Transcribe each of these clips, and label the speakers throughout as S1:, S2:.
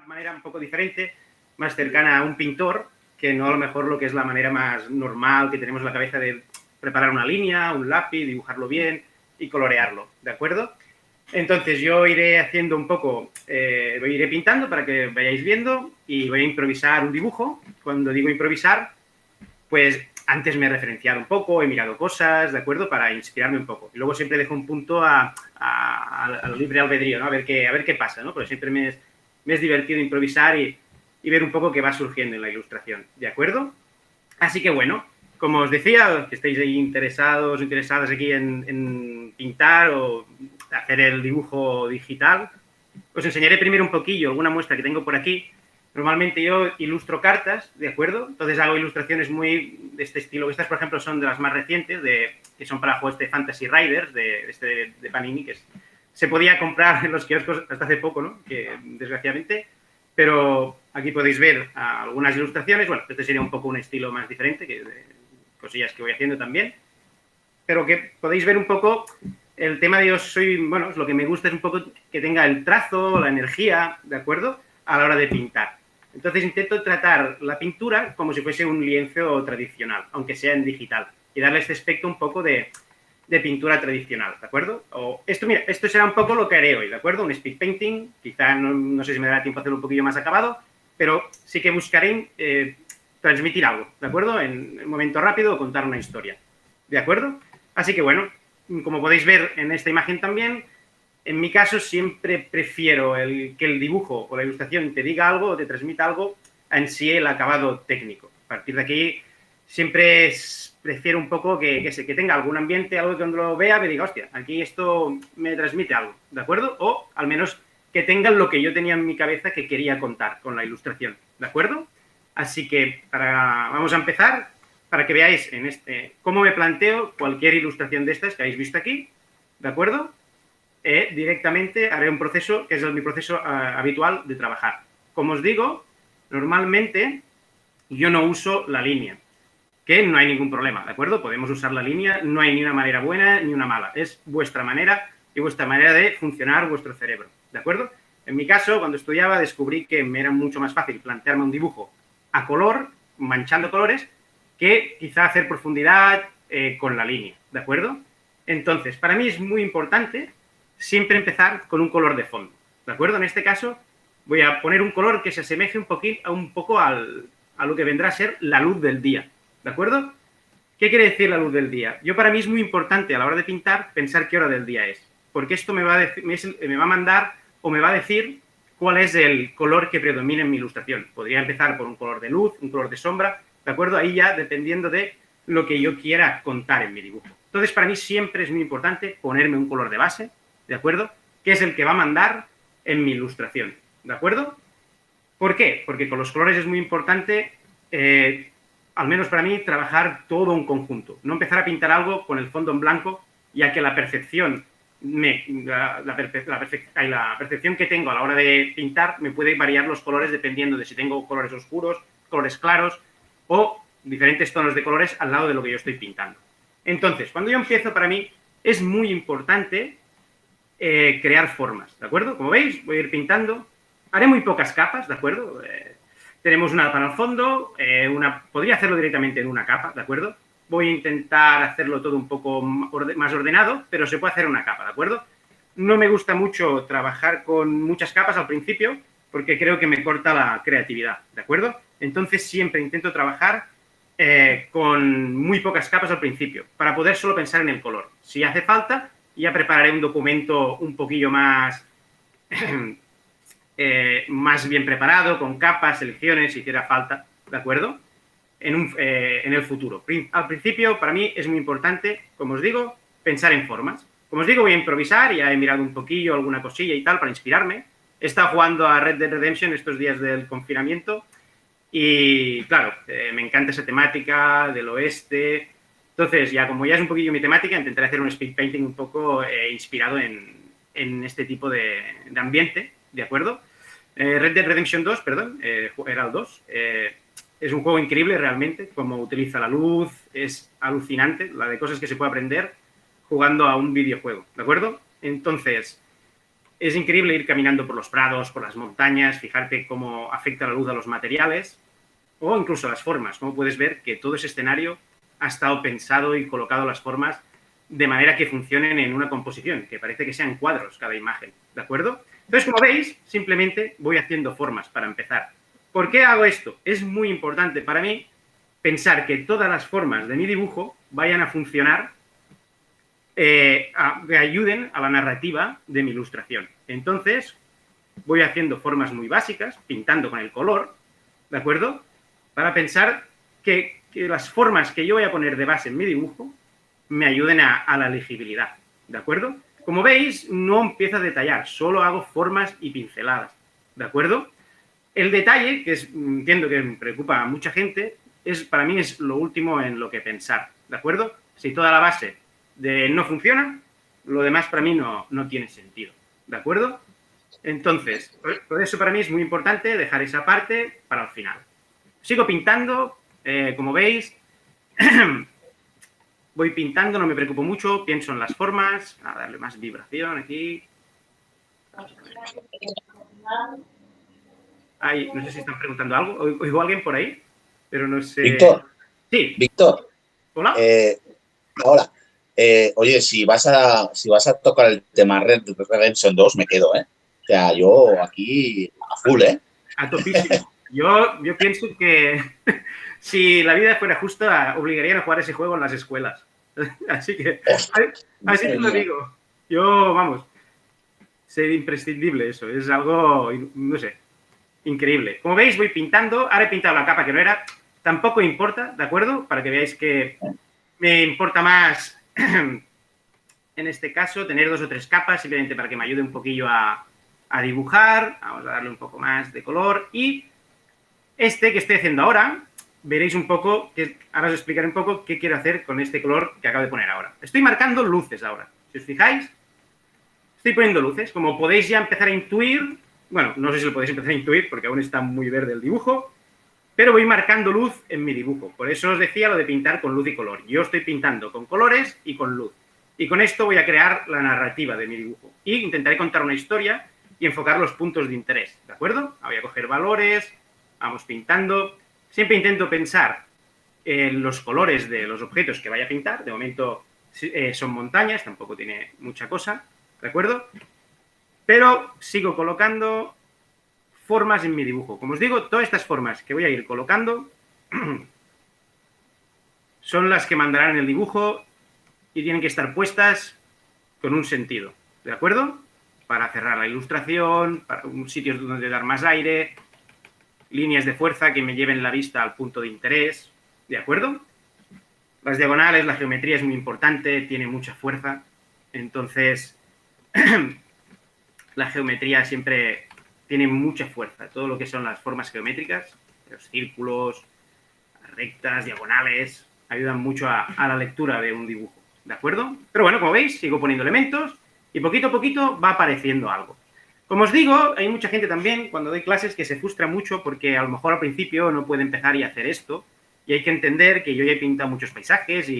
S1: manera un poco diferente, más cercana a un pintor, que no a lo mejor lo que es la manera más normal que tenemos en la cabeza de preparar una línea, un lápiz, dibujarlo bien y colorearlo, ¿de acuerdo? Entonces yo iré haciendo un poco, iré pintando para que vayáis viendo y voy a improvisar un dibujo. Cuando digo improvisar, pues antes me he referenciado un poco, he mirado cosas, ¿de acuerdo? Para inspirarme un poco. Y luego siempre dejo un punto al libre albedrío, ¿no? A ver qué pasa, ¿no? Porque siempre me es divertido improvisar y ver un poco qué va surgiendo en la ilustración, ¿de acuerdo? Así que bueno, como os decía, que estáis ahí interesados o interesadas aquí en pintar o hacer el dibujo digital, os enseñaré primero un poquillo, alguna muestra que tengo por aquí. Normalmente yo ilustro cartas, ¿de acuerdo? Entonces hago ilustraciones muy de este estilo. Estas, por ejemplo, son de las más recientes, que son para juegos de Fantasy Riders, de Panini, que se podía comprar en los kioscos hasta hace poco, ¿no? Que desgraciadamente. Pero aquí podéis ver algunas ilustraciones. Bueno, este sería un poco un estilo más diferente, que cosillas que voy haciendo también. Pero que podéis ver un poco el tema de yo soy, bueno, lo que me gusta es un poco que tenga el trazo, la energía, ¿de acuerdo? A la hora de pintar. Entonces intento tratar la pintura como si fuese un lienzo tradicional, aunque sea en digital, y darle este aspecto un poco de pintura tradicional, ¿de acuerdo? Mira, esto será un poco lo que haré hoy, ¿de acuerdo? Un speed painting, quizá no sé si me dará tiempo a hacerlo un poquillo más acabado, pero sí que buscaré transmitir algo, ¿de acuerdo? En un momento rápido o contar una historia, ¿de acuerdo? Así que bueno, como podéis ver en esta imagen también, en mi caso siempre prefiero que el dibujo o la ilustración te diga algo o te transmita algo en sí el acabado técnico. A partir de aquí siempre prefiero un poco que tenga algún ambiente, algo que cuando lo vea me diga, hostia, aquí esto me transmite algo, ¿de acuerdo? O al menos que tengan lo que yo tenía en mi cabeza que quería contar con la ilustración, ¿de acuerdo? Así que vamos a empezar para que veáis cómo me planteo cualquier ilustración de estas que habéis visto aquí, ¿de acuerdo? Directamente haré un proceso que es mi proceso habitual de trabajar. Como os digo, normalmente yo no uso la línea, que no hay ningún problema, ¿de acuerdo? Podemos usar la línea, no hay ni una manera buena ni una mala, es vuestra manera y vuestra manera de funcionar vuestro cerebro, ¿de acuerdo? En mi caso, cuando estudiaba, descubrí que me era mucho más fácil plantearme un dibujo a color, manchando colores, que quizá hacer profundidad con la línea, ¿de acuerdo? Entonces, para mí es muy importante siempre empezar con un color de fondo, ¿de acuerdo? En este caso, voy a poner un color que se asemeje un poco a lo que vendrá a ser la luz del día, ¿de acuerdo? ¿Qué quiere decir la luz del día? Para mí es muy importante a la hora de pintar pensar qué hora del día es, porque esto me va a mandar o me va a decir cuál es el color que predomina en mi ilustración. Podría empezar por un color de luz, un color de sombra, ¿de acuerdo? Ahí ya dependiendo de lo que yo quiera contar en mi dibujo. Entonces, para mí siempre es muy importante ponerme un color de base, ¿de acuerdo? Que es el que va a mandar en mi ilustración, ¿de acuerdo? ¿Por qué? Porque con los colores es muy importante, al menos para mí, trabajar todo un conjunto. No empezar a pintar algo con el fondo en blanco, ya que la percepción que tengo a la hora de pintar me puede variar los colores dependiendo de si tengo colores oscuros, colores claros o diferentes tonos de colores al lado de lo que yo estoy pintando. Entonces, cuando yo empiezo, para mí es muy importante crear formas, ¿de acuerdo? Como veis, voy a ir pintando. Haré muy pocas capas, ¿de acuerdo? Tenemos una para el fondo, podría hacerlo directamente en una capa, ¿de acuerdo? Voy a intentar hacerlo todo un poco más ordenado, pero se puede hacer una capa, ¿de acuerdo? No me gusta mucho trabajar con muchas capas al principio, porque creo que me corta la creatividad, ¿de acuerdo? Entonces siempre intento trabajar con muy pocas capas al principio, para poder solo pensar en el color. Si hace falta, ya prepararé un documento un poquillo más más bien preparado, con capas, selecciones, si hiciera falta, ¿de acuerdo? En el futuro. Al principio, para mí, es muy importante, como os digo, pensar en formas. Como os digo, voy a improvisar, ya he mirado un poquillo alguna cosilla y tal para inspirarme. He estado jugando a Red Dead Redemption estos días del confinamiento y, claro, me encanta esa temática del oeste. Entonces, como ya es un poquillo mi temática, intentaré hacer un speed painting un poco inspirado en este tipo de ambiente, ¿de acuerdo? Red Dead Redemption 2, perdón, era el 2. Es un juego increíble realmente, cómo utiliza la luz, es alucinante la de cosas que se puede aprender jugando a un videojuego, ¿de acuerdo? Entonces, Es increíble ir caminando por los prados, por las montañas, fijarte cómo afecta la luz a los materiales o incluso a las formas. Como puedes ver que todo ese escenario ha estado pensado y colocado las formas de manera que funcionen en una composición, que parece que sean cuadros cada imagen, ¿de acuerdo? Entonces, como veis, simplemente voy haciendo formas para empezar. ¿Por qué hago esto? Es muy importante para mí pensar que todas las formas de mi dibujo vayan a funcionar, que ayuden a la narrativa de mi ilustración. Entonces, voy haciendo formas muy básicas, pintando con el color, ¿de acuerdo? Para pensar que las formas que yo voy a poner de base en mi dibujo me ayuden a la legibilidad, ¿de acuerdo? Como veis, no empiezo a detallar, solo hago formas y pinceladas, ¿de acuerdo? El detalle, que entiendo que me preocupa a mucha gente, para mí es lo último en lo que pensar, ¿de acuerdo? Si toda la base no funciona, lo demás para mí no tiene sentido, ¿de acuerdo? Entonces, por eso para mí es muy importante dejar esa parte para el final. Sigo pintando, como veis, voy pintando, no me preocupo mucho, pienso en las formas, a darle más vibración aquí. Ay, no sé si están preguntando algo, oigo a alguien por ahí, pero no sé.
S2: Víctor.
S1: Sí.
S2: Víctor.
S1: Hola.
S2: Hola. Oye, si vas a tocar el tema Red Redemption 2, me quedo, ¿eh? O sea, yo aquí a full, ¿eh?
S1: A topísimo. Yo pienso que si la vida fuera justa, obligarían a jugar ese juego en las escuelas. Así que, así te lo digo. Yo, vamos, ser imprescindible eso. Es algo, no sé, increíble. Como veis, voy pintando. Ahora he pintado la capa que no era. Tampoco importa, ¿de acuerdo? Para que veáis que me importa más, en este caso, tener 2 o 3 capas, simplemente para que me ayude un poquillo a dibujar. Vamos a darle un poco más de color. Y este que estoy haciendo ahora, veréis un poco, ahora os explicaré un poco qué quiero hacer con este color que acabo de poner ahora. Estoy marcando luces ahora. Si os fijáis, estoy poniendo luces. Como podéis ya empezar a intuir, bueno, no sé si lo podéis empezar a intuir porque aún está muy verde el dibujo, pero voy marcando luz en mi dibujo. Por eso os decía lo de pintar con luz y color. Yo estoy pintando con colores y con luz. Y con esto voy a crear la narrativa de mi dibujo. Y intentaré contar una historia y enfocar los puntos de interés, ¿de acuerdo? Voy a coger valores, vamos pintando. Siempre intento pensar en los colores de los objetos que vaya a pintar. De momento son montañas, tampoco tiene mucha cosa, ¿de acuerdo? Pero sigo colocando formas en mi dibujo. Como os digo, todas estas formas que voy a ir colocando son las que mandarán en el dibujo y tienen que estar puestas con un sentido, ¿de acuerdo? Para cerrar la ilustración, para sitios donde dar más aire, líneas de fuerza que me lleven la vista al punto de interés, ¿de acuerdo? Las diagonales, la geometría es muy importante, tiene mucha fuerza, entonces la geometría siempre tiene mucha fuerza, todo lo que son las formas geométricas, los círculos, rectas, diagonales, ayudan mucho a la lectura de un dibujo, ¿de acuerdo? Pero bueno, como veis, sigo poniendo elementos y poquito a poquito va apareciendo algo. Como os digo, hay mucha gente también, cuando doy clases, que se frustra mucho porque a lo mejor al principio no puede empezar y hacer esto, y hay que entender que yo ya he pintado muchos paisajes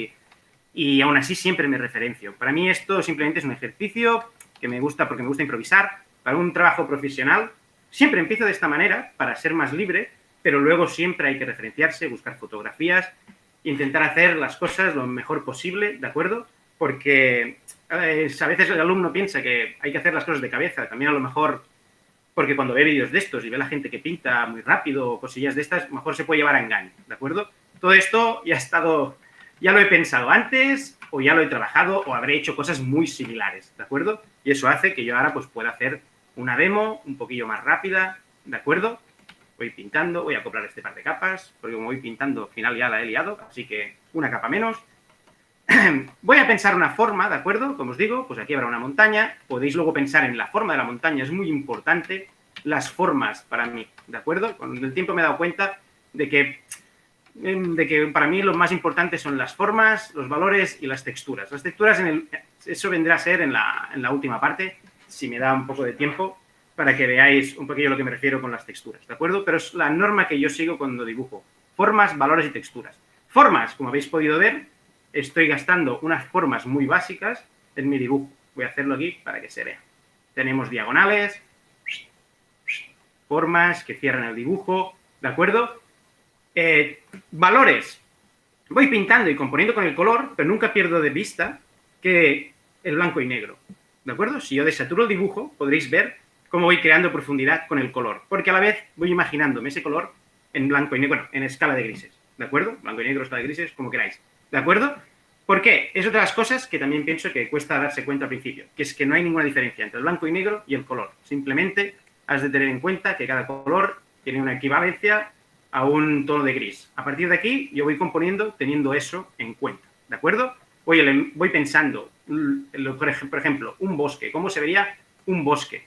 S1: y aún así siempre me referencio. Para mí esto simplemente es un ejercicio que me gusta porque me gusta improvisar. Para un trabajo profesional siempre empiezo de esta manera para ser más libre, pero luego siempre hay que referenciarse, buscar fotografías, intentar hacer las cosas lo mejor posible, ¿de acuerdo? Porque a veces el alumno piensa que hay que hacer las cosas de cabeza, también a lo mejor porque cuando ve vídeos de estos y ve la gente que pinta muy rápido o cosillas de estas, mejor se puede llevar a engaño, ¿de acuerdo? Todo esto ya lo he pensado antes o ya lo he trabajado o habré hecho cosas muy similares, ¿de acuerdo? Y eso hace que yo ahora pues pueda hacer una demo un poquillo más rápida, ¿de acuerdo? Voy pintando, voy a acoplar este par de capas, porque como voy pintando, al final ya la he liado, así que una capa menos. Voy a pensar una forma, ¿de acuerdo? Como os digo, pues aquí habrá una montaña. Podéis luego pensar en la forma de la montaña, es muy importante las formas para mí, ¿de acuerdo? Con el tiempo me he dado cuenta de que para mí lo más importante son las formas, los valores y las texturas. Las texturas, eso vendrá a ser en la última parte, si me da un poco de tiempo, para que veáis un poquillo a lo que me refiero con las texturas, ¿de acuerdo? Pero es la norma que yo sigo cuando dibujo. Formas, valores y texturas. Formas, como habéis podido ver, estoy gastando unas formas muy básicas en mi dibujo. Voy a hacerlo aquí para que se vea. tenemos diagonales, formas que cierran el dibujo, ¿de acuerdo? Valores. Voy pintando y componiendo con el color, pero nunca pierdo de vista que el blanco y negro, ¿de acuerdo? Si yo desaturo el dibujo, podréis ver cómo voy creando profundidad con el color, porque a la vez voy imaginándome ese color en blanco y negro, bueno, en escala de grises, ¿de acuerdo? Blanco y negro, escala de grises, como queráis, ¿de acuerdo? ¿Por qué? Es otra de las cosas que también pienso que cuesta darse cuenta al principio, que es que no hay ninguna diferencia entre el blanco y negro y el color. Simplemente has de tener en cuenta que cada color tiene una equivalencia a un tono de gris. A partir de aquí, yo voy componiendo teniendo eso en cuenta, ¿de acuerdo? Voy pensando, por ejemplo, un bosque. ¿Cómo se vería un bosque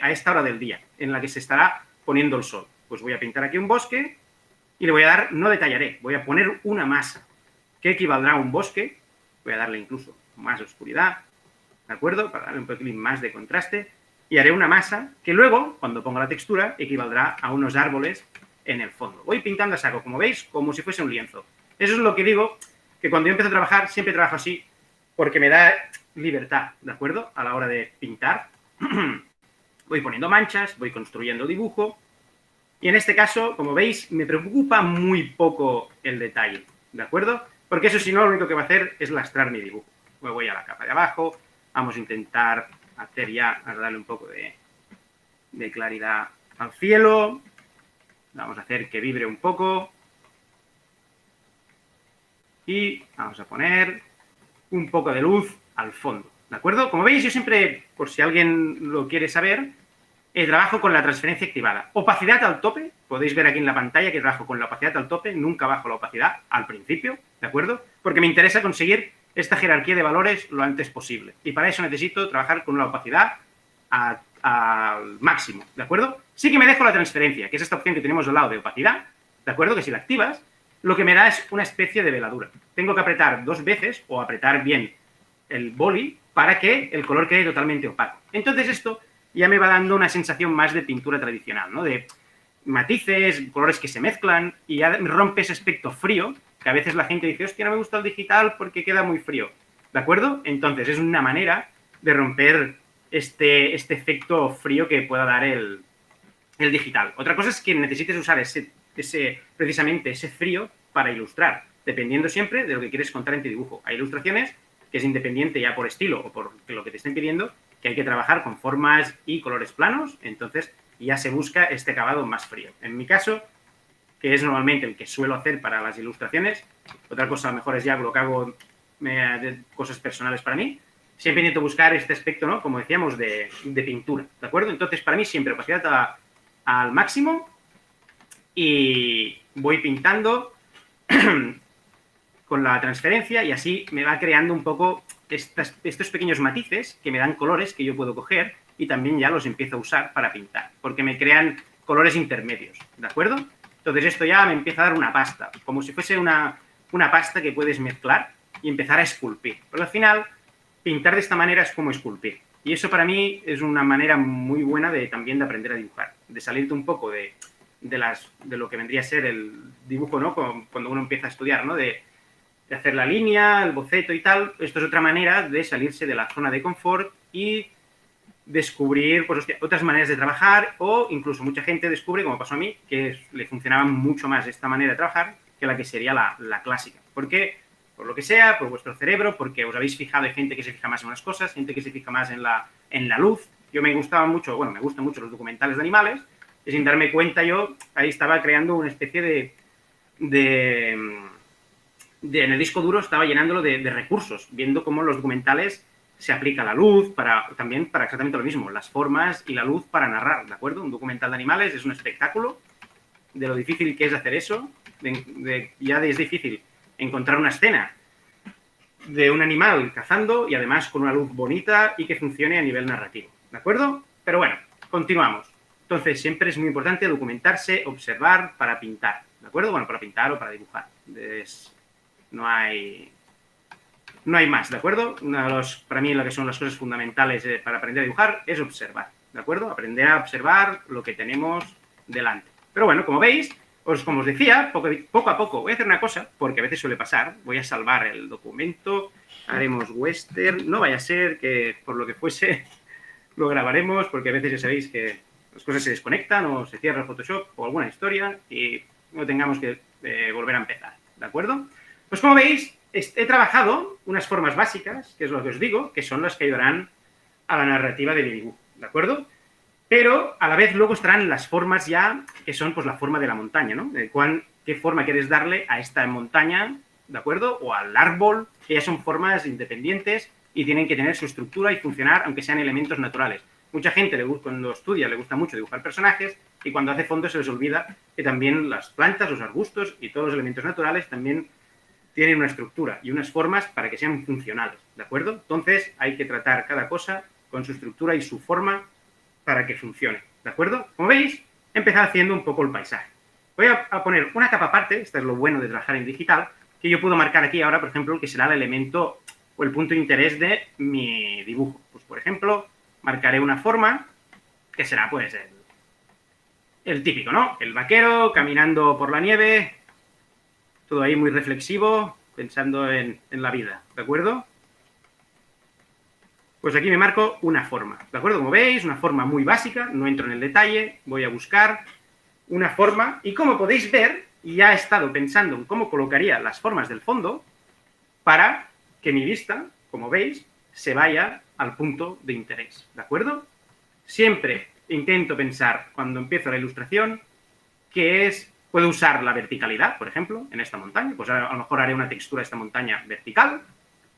S1: a esta hora del día en la que se estará poniendo el sol? Pues voy a pintar aquí un bosque y le voy a dar, no detallaré, voy a poner una masa que equivaldrá a un bosque. Voy a darle incluso más oscuridad, ¿de acuerdo? Para darle un poquito más de contraste. Y haré una masa que luego, cuando ponga la textura, equivaldrá a unos árboles en el fondo. Voy pintando a saco, como veis, como si fuese un lienzo. Eso es lo que digo, que cuando yo empiezo a trabajar, siempre trabajo así, porque me da libertad, ¿de acuerdo? A la hora de pintar. Voy poniendo manchas, voy construyendo dibujo. Y en este caso, como veis, me preocupa muy poco el detalle, ¿de acuerdo? Porque eso, si no, lo único que va a hacer es lastrar mi dibujo. Me voy a la capa de abajo, vamos a intentar hacer ya, a darle un poco de claridad al cielo. Vamos a hacer que vibre un poco. Y vamos a poner un poco de luz al fondo, ¿de acuerdo? Como veis, yo siempre, por si alguien lo quiere saber, trabajo con la transferencia activada. Opacidad al tope, podéis ver aquí en la pantalla que trabajo con la opacidad al tope, nunca bajo la opacidad al principio, ¿de acuerdo? Porque me interesa conseguir esta jerarquía de valores lo antes posible. Y para eso necesito trabajar con la opacidad al máximo, ¿de acuerdo? Sí que me dejo la transferencia, que es esta opción que tenemos al lado de opacidad, ¿de acuerdo? Que si la activas, lo que me da es una especie de veladura. Tengo que apretar 2 veces o apretar bien el boli para que el color quede totalmente opaco. Entonces esto ya me va dando una sensación más de pintura tradicional, ¿no? De matices, colores que se mezclan y ya rompe ese aspecto frío, que a veces la gente dice, hostia, no me gusta el digital porque queda muy frío, ¿de acuerdo? Entonces es una manera de romper este efecto frío que pueda dar el digital. Otra cosa es que necesites usar precisamente ese frío para ilustrar, dependiendo siempre de lo que quieres contar en tu dibujo. Hay ilustraciones que es independiente ya por estilo o por lo que te estén pidiendo, que hay que trabajar con formas y colores planos, entonces ya se busca este acabado más frío. En mi caso, que es normalmente el que suelo hacer para las ilustraciones, otra cosa a lo mejor es ya lo que hago de cosas personales para mí, siempre intento buscar este aspecto, ¿no? Como decíamos, de pintura, ¿de acuerdo? Entonces, para mí siempre opacidad al máximo y voy pintando con la transferencia y así me va creando un poco estos pequeños matices que me dan colores que yo puedo coger y también ya los empiezo a usar para pintar, porque me crean colores intermedios, ¿de acuerdo? Entonces esto ya me empieza a dar una pasta, como si fuese una pasta que puedes mezclar y empezar a esculpir. Pero al final, pintar de esta manera es como esculpir. Y eso para mí es una manera muy buena también de aprender a dibujar, de salirte un poco de lo que vendría a ser el dibujo, ¿no? Cuando uno empieza a estudiar, ¿no? De hacer la línea, el boceto y tal. Esto es otra manera de salirse de la zona de confort y descubrir pues, otras maneras de trabajar, o incluso mucha gente descubre, como pasó a mí, que le funcionaba mucho más esta manera de trabajar que la que sería la clásica. ¿Por qué? Por lo que sea, por vuestro cerebro, porque os habéis fijado, hay gente que se fija más en unas cosas, gente que se fija más en la luz. Yo me gustan mucho los documentales de animales, y sin darme cuenta yo ahí estaba creando una especie en el disco duro estaba llenándolo de recursos, viendo cómo los documentales se aplica la luz también para exactamente lo mismo, las formas y la luz para narrar, ¿de acuerdo? Un documental de animales es un espectáculo de lo difícil que es hacer eso, ya es difícil encontrar una escena de un animal cazando y además con una luz bonita y que funcione a nivel narrativo, ¿de acuerdo? Pero bueno, continuamos. Entonces, siempre es muy importante documentarse, observar para pintar, ¿de acuerdo? Bueno, para pintar o para dibujar. No hay más, ¿de acuerdo? Para mí lo que son las cosas fundamentales para aprender a dibujar es observar, ¿de acuerdo? Aprender a observar lo que tenemos delante. Pero bueno, como veis, como os decía, poco a poco voy a hacer una cosa, porque a veces suele pasar, voy a salvar el documento, haremos western, no vaya a ser que por lo que fuese lo grabaremos porque a veces ya sabéis que las cosas se desconectan o se cierra el Photoshop o alguna historia y no tengamos que volver a empezar, ¿de acuerdo? Pues como veis, he trabajado unas formas básicas, que es lo que os digo, que son las que ayudarán a la narrativa del dibujo, ¿de acuerdo? Pero a la vez luego estarán las formas ya, que son pues la forma de la montaña, ¿no? ¿Qué forma quieres darle a esta montaña, ¿de acuerdo? O al árbol, que ya son formas independientes y tienen que tener su estructura y funcionar, aunque sean elementos naturales. Mucha gente, cuando estudia, le gusta mucho dibujar personajes y cuando hace fondos se les olvida que también las plantas, los arbustos y todos los elementos naturales también tienen una estructura y unas formas para que sean funcionales, ¿de acuerdo? Entonces hay que tratar cada cosa con su estructura y su forma para que funcione, ¿de acuerdo? Como veis, he empezado haciendo un poco el paisaje. Voy a poner una capa aparte, esto es lo bueno de trabajar en digital, que yo puedo marcar aquí ahora, por ejemplo, que será el elemento o el punto de interés de mi dibujo. Pues, por ejemplo, marcaré una forma que será, pues, el típico, ¿no? El vaquero caminando por la nieve, todo ahí muy reflexivo, pensando en la vida, ¿de acuerdo? Pues aquí me marco una forma, ¿de acuerdo? Como veis, una forma muy básica, no entro en el detalle, voy a buscar una forma y como podéis ver, ya he estado pensando en cómo colocaría las formas del fondo para que mi vista, como veis, se vaya al punto de interés, ¿de acuerdo? Siempre intento pensar, cuando empiezo la ilustración, puedo usar la verticalidad, por ejemplo, en esta montaña, pues a lo mejor haré una textura de esta montaña vertical,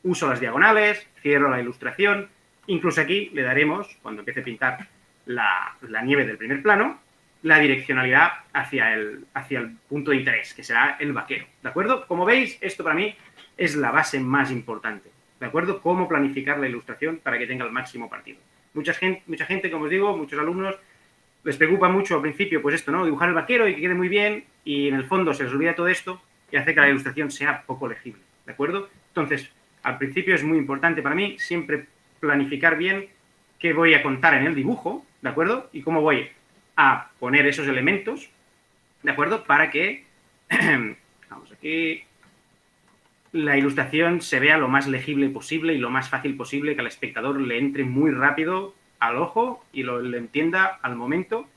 S1: uso las diagonales, cierro la ilustración, incluso aquí le daremos, cuando empiece a pintar la nieve del primer plano, la direccionalidad hacia el punto de interés, que será el vaquero, ¿de acuerdo? Como veis, esto para mí es la base más importante, ¿de acuerdo? Cómo planificar la ilustración para que tenga el máximo partido. Mucha gente, como os digo, muchos alumnos, les preocupa mucho al principio, pues esto, ¿no? Dibujar el vaquero y que quede muy bien, y en el fondo se les olvida todo esto y hace que la ilustración sea poco legible, ¿de acuerdo? Entonces, al principio es muy importante para mí siempre planificar bien qué voy a contar en el dibujo, ¿de acuerdo? Y cómo voy a poner esos elementos, ¿de acuerdo? Para que, vamos aquí, la ilustración se vea lo más legible posible y lo más fácil posible, que al espectador le entre muy rápido al ojo y lo entienda al momento,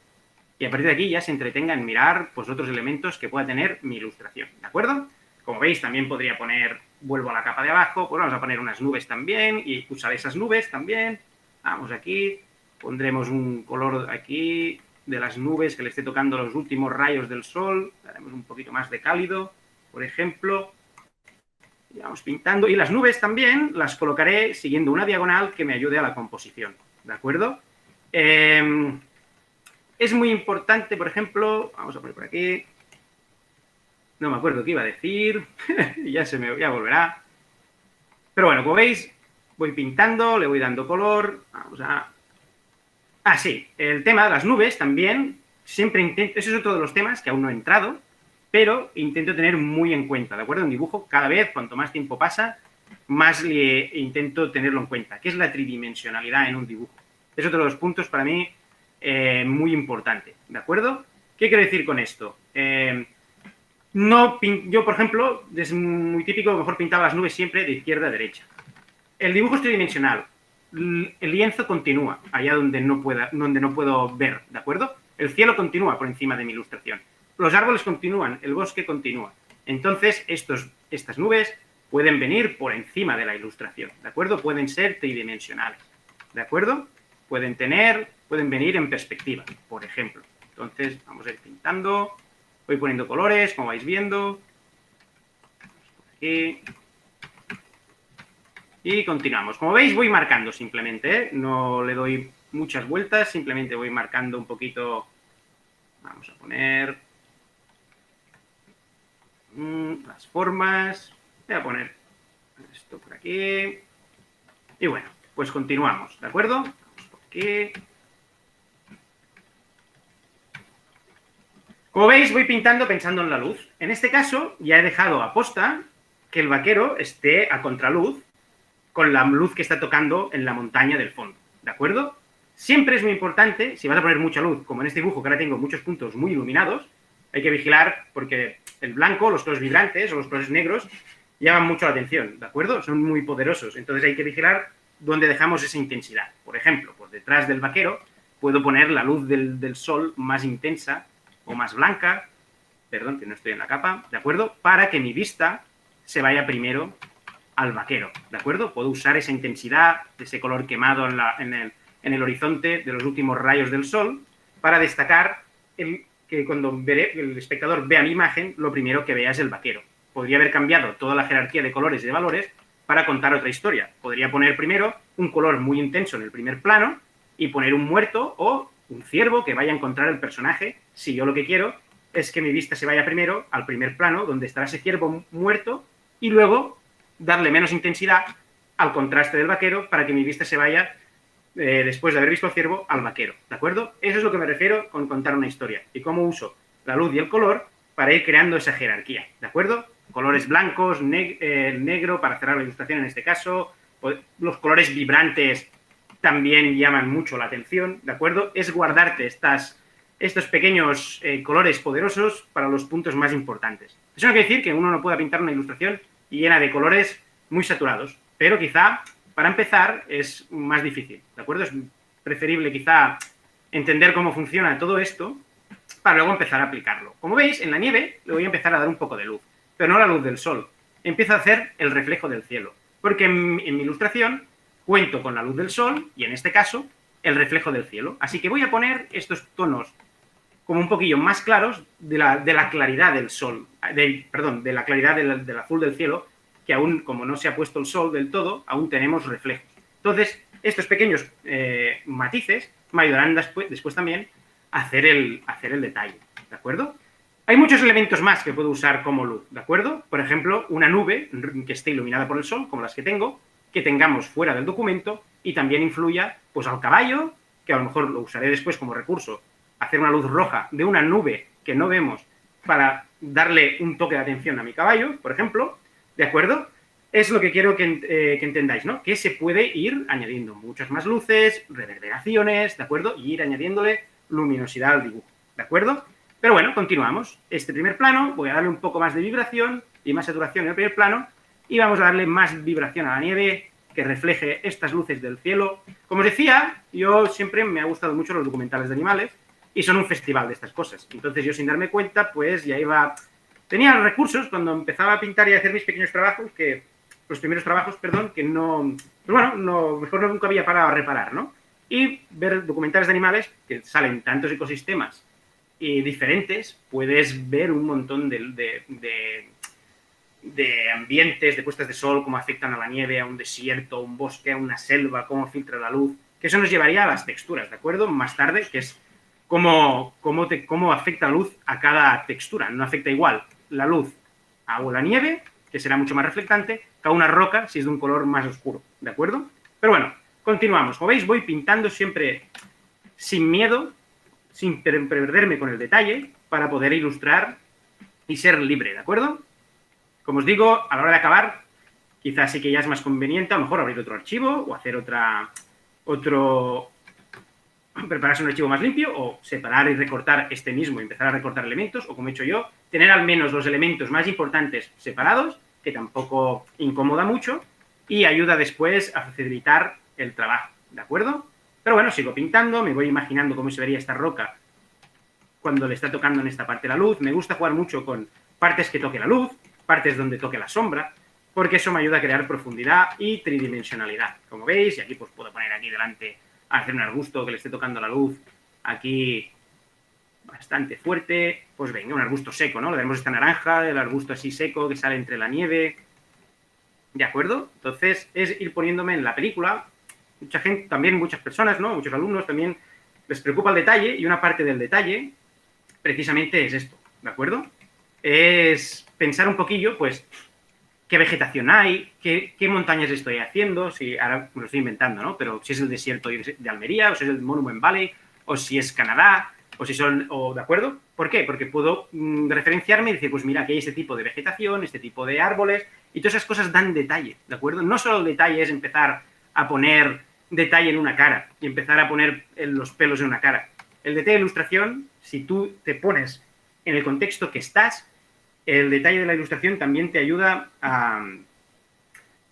S1: y a partir de aquí ya se entretenga en mirar pues otros elementos que pueda tener mi ilustración, ¿de acuerdo? Como veis, también podría poner, vuelvo a la capa de abajo, pues vamos a poner unas nubes también y usar esas nubes también. Vamos aquí, pondremos un color aquí de las nubes que le esté tocando los últimos rayos del sol, daremos un poquito más de cálido, por ejemplo. Y vamos pintando, y las nubes también las colocaré siguiendo una diagonal que me ayude a la composición, ¿de acuerdo? Es muy importante, por ejemplo, vamos a poner por aquí, no me acuerdo qué iba a decir, ya volverá. Pero bueno, como veis, voy pintando, le voy dando color, vamos a... Ah, sí, el tema de las nubes también, siempre intento, ese es otro de los temas que aún no he entrado, pero intento tener muy en cuenta, ¿de acuerdo? Un dibujo, cada vez, cuanto más tiempo pasa, más intento tenerlo en cuenta, que es la tridimensionalidad en un dibujo. Es otro de los puntos para mí muy importante, ¿de acuerdo? ¿Qué quiero decir con esto? Yo, por ejemplo, es muy típico, a lo mejor pintaba las nubes siempre de izquierda a derecha. El dibujo es tridimensional. El lienzo continúa allá donde no puedo ver, ¿de acuerdo? El cielo continúa por encima de mi ilustración. Los árboles continúan, el bosque continúa. Entonces, estas nubes pueden venir por encima de la ilustración, ¿de acuerdo? Pueden ser tridimensionales, ¿de acuerdo? Pueden venir en perspectiva, por ejemplo. Entonces, vamos a ir pintando. Voy poniendo colores, como vais viendo. Aquí. Y continuamos. Como veis, voy marcando simplemente, ¿eh? No le doy muchas vueltas, simplemente voy marcando un poquito. Vamos a poner las formas. Voy a poner esto por aquí. Y bueno, pues continuamos, ¿de acuerdo? Vamos por aquí. Como veis, voy pintando pensando en la luz. En este caso, ya he dejado aposta que el vaquero esté a contraluz con la luz que está tocando en la montaña del fondo, ¿de acuerdo? Siempre es muy importante, si vas a poner mucha luz, como en este dibujo que ahora tengo muchos puntos muy iluminados, hay que vigilar porque el blanco, los colores vibrantes o los colores negros llaman mucho la atención, ¿de acuerdo? Son muy poderosos, entonces hay que vigilar dónde dejamos esa intensidad. Por ejemplo, pues detrás del vaquero, puedo poner la luz del sol más intensa o más blanca, perdón, que no estoy en la capa, ¿de acuerdo? Para que mi vista se vaya primero al vaquero, ¿de acuerdo? Puedo usar esa intensidad, ese color quemado en el horizonte de los últimos rayos del sol para destacar que cuando el espectador vea mi imagen, lo primero que vea es el vaquero. Podría haber cambiado toda la jerarquía de colores y de valores para contar otra historia. Podría poner primero un color muy intenso en el primer plano y poner un muerto o un ciervo que vaya a encontrar el personaje, si yo lo que quiero es que mi vista se vaya primero al primer plano, donde estará ese ciervo muerto, y luego darle menos intensidad al contraste del vaquero para que mi vista se vaya, después de haber visto al ciervo, al vaquero, ¿de acuerdo? Eso es lo que me refiero con contar una historia y cómo uso la luz y el color para ir creando esa jerarquía, ¿de acuerdo? Colores blancos, negro para cerrar la ilustración en este caso, los colores vibrantes también llaman mucho la atención, ¿de acuerdo? Es guardarte estos pequeños colores poderosos para los puntos más importantes. Eso no quiere decir que uno no pueda pintar una ilustración llena de colores muy saturados, pero quizá para empezar es más difícil, ¿de acuerdo? Es preferible quizá entender cómo funciona todo esto para luego empezar a aplicarlo. Como veis, en la nieve le voy a empezar a dar un poco de luz, pero no la luz del sol. Empiezo a hacer el reflejo del cielo, porque en mi ilustración cuento con la luz del sol y, en este caso, el reflejo del cielo. Así que voy a poner estos tonos como un poquillo más claros de la claridad del sol, de la claridad del azul del cielo, que aún, como no se ha puesto el sol del todo, aún tenemos reflejos. Entonces, estos pequeños matices me ayudarán después también a hacer el detalle, ¿de acuerdo? Hay muchos elementos más que puedo usar como luz, ¿de acuerdo? Por ejemplo, una nube que esté iluminada por el sol, como las que tengo, que tengamos fuera del documento y también influya pues al caballo, que a lo mejor lo usaré después como recurso, hacer una luz roja de una nube que no vemos para darle un toque de atención a mi caballo, por ejemplo, ¿de acuerdo? Es lo que quiero que entendáis, ¿no? Que se puede ir añadiendo muchas más luces, reverberaciones, ¿de acuerdo? Y ir añadiéndole luminosidad al dibujo, ¿de acuerdo? Pero bueno, continuamos. Este primer plano, voy a darle un poco más de vibración y más saturación en el primer plano, y vamos a darle más vibración a la nieve, que refleje estas luces del cielo. Como os decía, yo siempre me ha gustado mucho los documentales de animales, y son un festival de estas cosas. Entonces yo, sin darme cuenta, pues ya iba... Tenía recursos cuando empezaba a pintar y a hacer mis pequeños trabajos, los primeros trabajos, perdón, que no... Pues bueno, mejor nunca había parado a reparar, ¿no? Y ver documentales de animales, que salen tantos ecosistemas y diferentes, puedes ver un montón de ambientes, de puestas de sol, cómo afectan a la nieve, a un desierto, a un bosque, a una selva, cómo filtra la luz, que eso nos llevaría a las texturas, ¿de acuerdo? Más tarde, que es cómo afecta la luz a cada textura. No afecta igual la luz a la nieve, que será mucho más reflectante, que a una roca si es de un color más oscuro, ¿de acuerdo? Pero bueno, continuamos. Como veis, voy pintando siempre sin miedo, sin perderme con el detalle, para poder ilustrar y ser libre, ¿de acuerdo? Como os digo, a la hora de acabar, quizás sí que ya es más conveniente a lo mejor abrir otro archivo o hacer prepararse un archivo más limpio, o separar y recortar este mismo y empezar a recortar elementos, o como he hecho yo, tener al menos los elementos más importantes separados, que tampoco incomoda mucho, y ayuda después a facilitar el trabajo, ¿de acuerdo? Pero bueno, sigo pintando, me voy imaginando cómo se vería esta roca cuando le está tocando en esta parte la luz. Me gusta jugar mucho con partes que toque la luz, partes donde toque la sombra, porque eso me ayuda a crear profundidad y tridimensionalidad, como veis, y aquí pues puedo poner aquí delante a hacer un arbusto que le esté tocando la luz aquí bastante fuerte, pues venga, un arbusto seco, ¿no? Le daremos esta naranja, el arbusto así seco que sale entre la nieve, ¿de acuerdo? Entonces es ir poniéndome en la película. Mucha gente, también muchas personas, ¿no? Muchos alumnos también les preocupa el detalle, y una parte del detalle precisamente es esto, ¿de acuerdo? Es pensar un poquillo, pues, qué vegetación hay, qué montañas estoy haciendo, si ahora me lo estoy inventando, ¿no? Pero si es el desierto de Almería, o si es el Monument Valley, o si es Canadá, o si son... ¿de acuerdo? ¿Por qué? Porque puedo referenciarme y decir, pues mira, aquí hay este tipo de vegetación, este tipo de árboles, y todas esas cosas dan detalle, ¿de acuerdo? No solo el detalle es empezar a poner detalle en una cara y empezar a poner los pelos en una cara. El detalle de ilustración, si tú te pones en el contexto que estás, el detalle de la ilustración también te ayuda a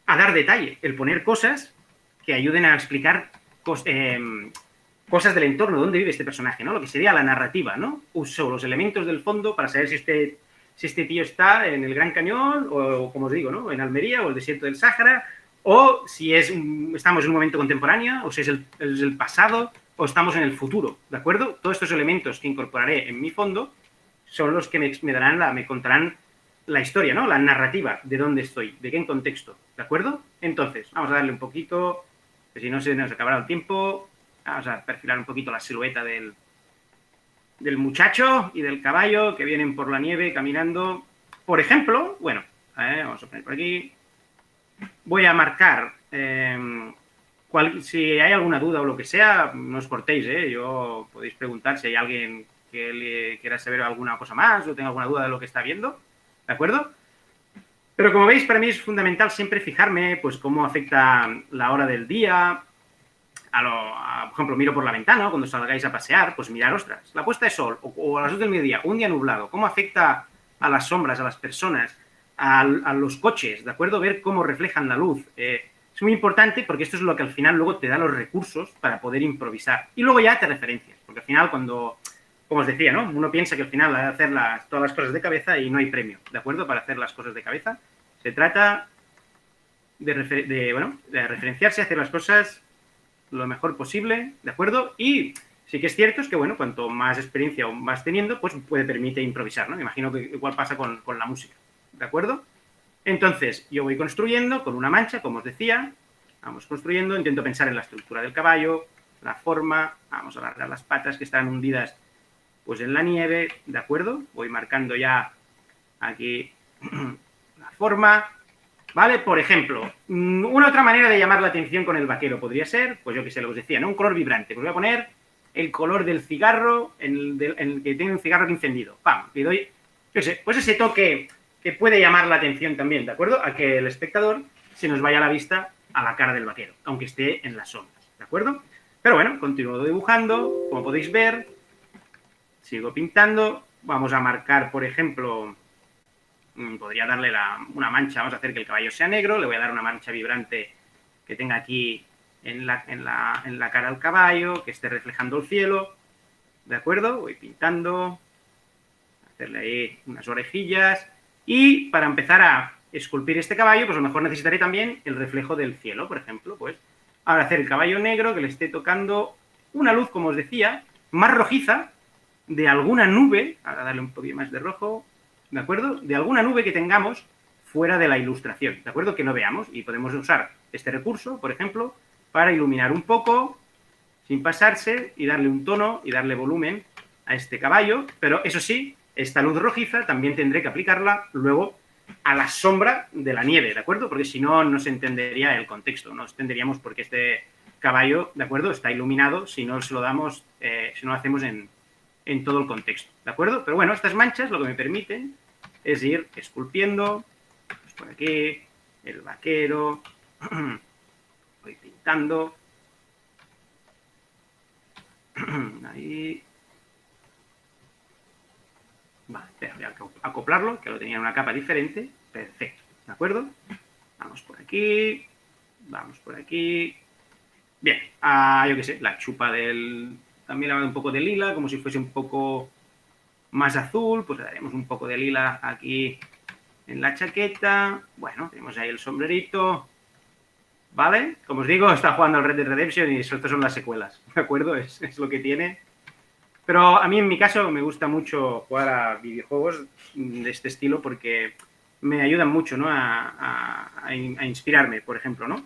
S1: dar detalle, el poner cosas que ayuden a explicar cosas del entorno, dónde vive este personaje, ¿no? Lo que sería la narrativa, ¿no? Uso los elementos del fondo para saber si este tío está en el Gran Cañón o, como os digo, ¿no? En Almería o el desierto del Sáhara, o si estamos en un momento contemporáneo, o si es el pasado, o estamos en el futuro, ¿de acuerdo? Todos estos elementos que incorporaré en mi fondo son los que me contarán la historia, ¿no? La narrativa, de dónde estoy, de qué contexto, ¿de acuerdo? Entonces, vamos a darle un poquito, que si no se nos acabará el tiempo, vamos a perfilar un poquito la silueta del muchacho y del caballo que vienen por la nieve caminando. Por ejemplo, bueno, vamos a poner por aquí, voy a marcar, si hay alguna duda o lo que sea, no os cortéis, yo podéis preguntar si hay alguien que le quiera saber alguna cosa más o tenga alguna duda de lo que está viendo, ¿de acuerdo? Pero como veis, para mí es fundamental siempre fijarme, pues, cómo afecta la hora del día. Por ejemplo, miro por la ventana, cuando salgáis a pasear, pues mirar, ostras, la puesta de sol o a las 2 del mediodía, un día nublado, ¿cómo afecta a las sombras, a las personas, a los coches, ¿de acuerdo? Ver cómo reflejan la luz. Es muy importante porque esto es lo que al final luego te da los recursos para poder improvisar. Y luego ya te referencias, porque al final como os decía, ¿no? Uno piensa que al final hay que hacer todas las cosas de cabeza y no hay premio, ¿de acuerdo? Para hacer las cosas de cabeza. Se trata de referenciarse, hacer las cosas lo mejor posible, ¿de acuerdo? Y sí que es cierto es que, bueno, cuanto más experiencia vas teniendo, pues permite improvisar, ¿no? Me imagino que igual pasa con la música, ¿de acuerdo? Entonces, yo voy construyendo con una mancha, como os decía, vamos construyendo, intento pensar en la estructura del caballo, la forma, vamos a alargar las patas que están hundidas pues en la nieve, ¿de acuerdo? Voy marcando ya aquí la forma, ¿vale? Por ejemplo, una otra manera de llamar la atención con el vaquero podría ser, pues yo que sé, lo que os decía, ¿no? Un color vibrante. Pues voy a poner el color del cigarro, en el que tiene un cigarro que encendido. ¡Pam! Le doy, yo sé, pues ese toque que puede llamar la atención también, ¿de acuerdo? A que el espectador se nos vaya a la vista a la cara del vaquero, aunque esté en las sombras, ¿de acuerdo? Pero bueno, continúo dibujando, como podéis ver, sigo pintando, vamos a marcar, por ejemplo, podría darle una mancha, vamos a hacer que el caballo sea negro, le voy a dar una mancha vibrante que tenga aquí en la cara al caballo, que esté reflejando el cielo, ¿de acuerdo? Voy pintando, hacerle ahí unas orejillas, y para empezar a esculpir este caballo, pues a lo mejor necesitaré también el reflejo del cielo, por ejemplo, pues ahora hacer el caballo negro, que le esté tocando una luz, como os decía, más rojiza, de alguna nube, ahora darle un poquito más de rojo, ¿de acuerdo? De alguna nube que tengamos fuera de la ilustración, ¿de acuerdo? Que no veamos, y podemos usar este recurso, por ejemplo, para iluminar un poco, sin pasarse, y darle un tono y darle volumen a este caballo, pero eso sí, esta luz rojiza también tendré que aplicarla luego a la sombra de la nieve, ¿de acuerdo? Porque si no, no se entendería el contexto, no entenderíamos por qué este caballo, ¿de acuerdo?, está iluminado si no se lo damos, si no lo hacemos en todo el contexto, ¿de acuerdo? Pero bueno, estas manchas lo que me permiten es ir esculpiendo, pues por aquí, el vaquero, voy pintando, ahí, vale, voy a acoplarlo, que lo tenía en una capa diferente, perfecto, ¿de acuerdo? Vamos por aquí, bien, yo qué sé, la chupa también le va a dar un poco de lila, como si fuese un poco más azul, pues le daremos un poco de lila aquí en la chaqueta. Bueno, tenemos ahí el sombrerito, ¿vale? Como os digo, está jugando al Red Dead Redemption y estas son las secuelas, ¿de acuerdo? Es lo que tiene. Pero a mí, en mi caso, me gusta mucho jugar a videojuegos de este estilo porque me ayudan mucho, ¿no?, a inspirarme, por ejemplo, ¿no?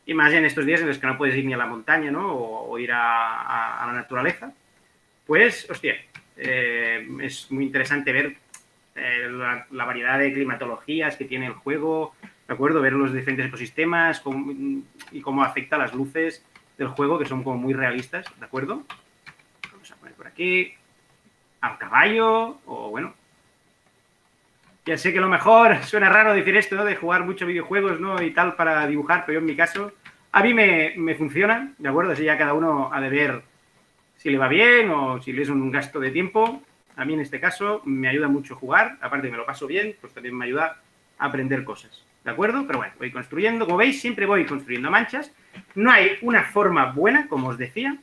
S1: Y más en estos días en los que no puedes ir ni a la montaña, ¿no?, o ir a la naturaleza. Pues, hostia, es muy interesante ver la variedad de climatologías que tiene el juego, ¿de acuerdo? Ver los diferentes ecosistemas y cómo afecta las luces del juego, que son como muy realistas, ¿de acuerdo? Vamos a poner por aquí al caballo, o bueno, ya sé que a lo mejor suena raro decir esto, ¿no?, de jugar muchos videojuegos, ¿no?, y tal para dibujar, pero yo en mi caso, a mí me funciona, ¿de acuerdo? Así ya cada uno ha de ver si le va bien o si le es un gasto de tiempo. A mí en este caso me ayuda mucho jugar, aparte de me lo paso bien, pues también me ayuda a aprender cosas, ¿de acuerdo? Pero bueno, voy construyendo, como veis, siempre voy construyendo manchas, No hay una forma buena, como os decía,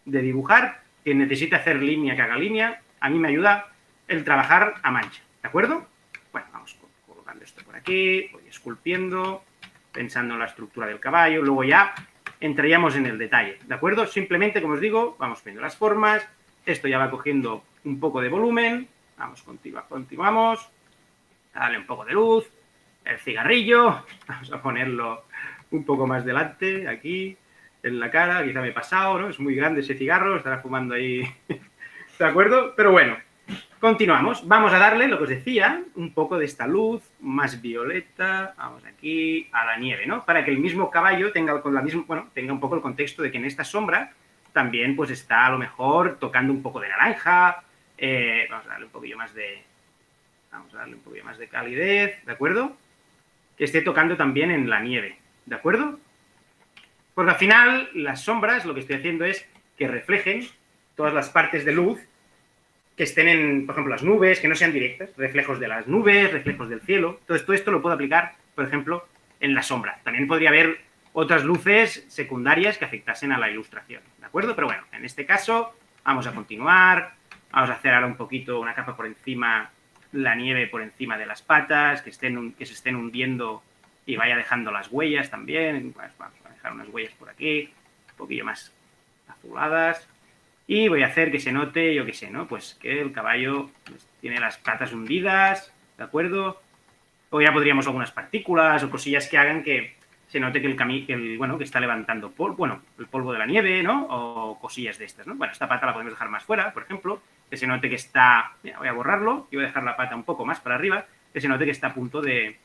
S1: de dibujar que necesite hacer línea que haga línea. A mí me ayuda el trabajar a mancha, ¿de acuerdo? Bueno, vamos colocando esto por aquí, voy esculpiendo, pensando en la estructura del caballo, luego ya entraríamos en el detalle, ¿de acuerdo? Simplemente, como os digo, vamos viendo las formas, esto ya va cogiendo un poco de volumen, vamos, continuamos, darle un poco de luz, el cigarrillo, vamos a ponerlo un poco más delante, aquí, en la cara, quizá me he pasado, ¿no? Es muy grande ese cigarro, estará fumando ahí, ¿de acuerdo? Pero bueno, continuamos, vamos a darle, lo que os decía, un poco de esta luz más violeta, vamos aquí, a la nieve, ¿no? Para que el mismo caballo tenga, tenga un poco el contexto de que en esta sombra también pues está a lo mejor tocando un poco de naranja, vamos a darle un poquillo más de, calidez, ¿de acuerdo? Que esté tocando también en la nieve, ¿de acuerdo? Porque al final las sombras lo que estoy haciendo es que reflejen todas las partes de luz que estén en, por ejemplo, las nubes, que no sean directas, reflejos de las nubes, reflejos del cielo. Entonces, todo esto lo puedo aplicar, por ejemplo, en la sombra. También podría haber otras luces secundarias que afectasen a la ilustración, ¿de acuerdo? Pero bueno, en este caso vamos a continuar, vamos a hacer ahora un poquito una capa por encima, la nieve por encima de las patas, que se estén hundiendo y vaya dejando las huellas también. Pues vamos a dejar unas huellas por aquí, un poquillo más azuladas. Y voy a hacer que se note, yo qué sé, ¿no? Pues que el caballo tiene las patas hundidas, ¿de acuerdo? O ya podríamos algunas partículas o cosillas que hagan que se note que que está levantando el polvo de la nieve, ¿no? O cosillas de estas, ¿no? Bueno, esta pata la podemos dejar más fuera, por ejemplo, que se note que está... Mira, voy a borrarlo y voy a dejar la pata un poco más para arriba, que se note que está a punto de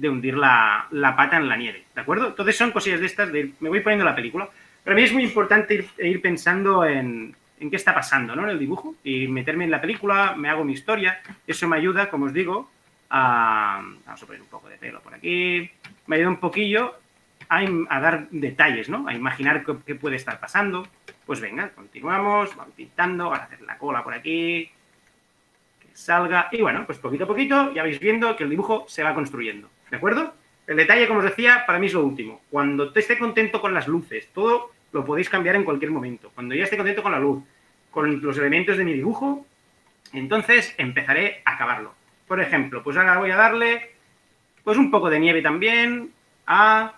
S1: hundir la pata en la nieve, ¿de acuerdo? Entonces son cosillas de estas, me voy poniendo la película. Para mí es muy importante ir pensando en qué está pasando, ¿no? En el dibujo y meterme en la película, me hago mi historia. Eso me ayuda, como os digo, vamos a poner un poco de pelo por aquí. Me ayuda un poquillo a dar detalles, ¿no? A imaginar qué puede estar pasando. Pues venga, continuamos, vamos pintando, vamos a hacer la cola por aquí, que salga. Y bueno, pues poquito a poquito ya vais viendo que el dibujo se va construyendo, ¿de acuerdo? El detalle, como os decía, para mí es lo último. Cuando esté contento con las luces, todo lo podéis cambiar en cualquier momento. Cuando ya esté contento con la luz, con los elementos de mi dibujo, entonces empezaré a acabarlo. Por ejemplo, pues ahora voy a darle pues un poco de nieve también al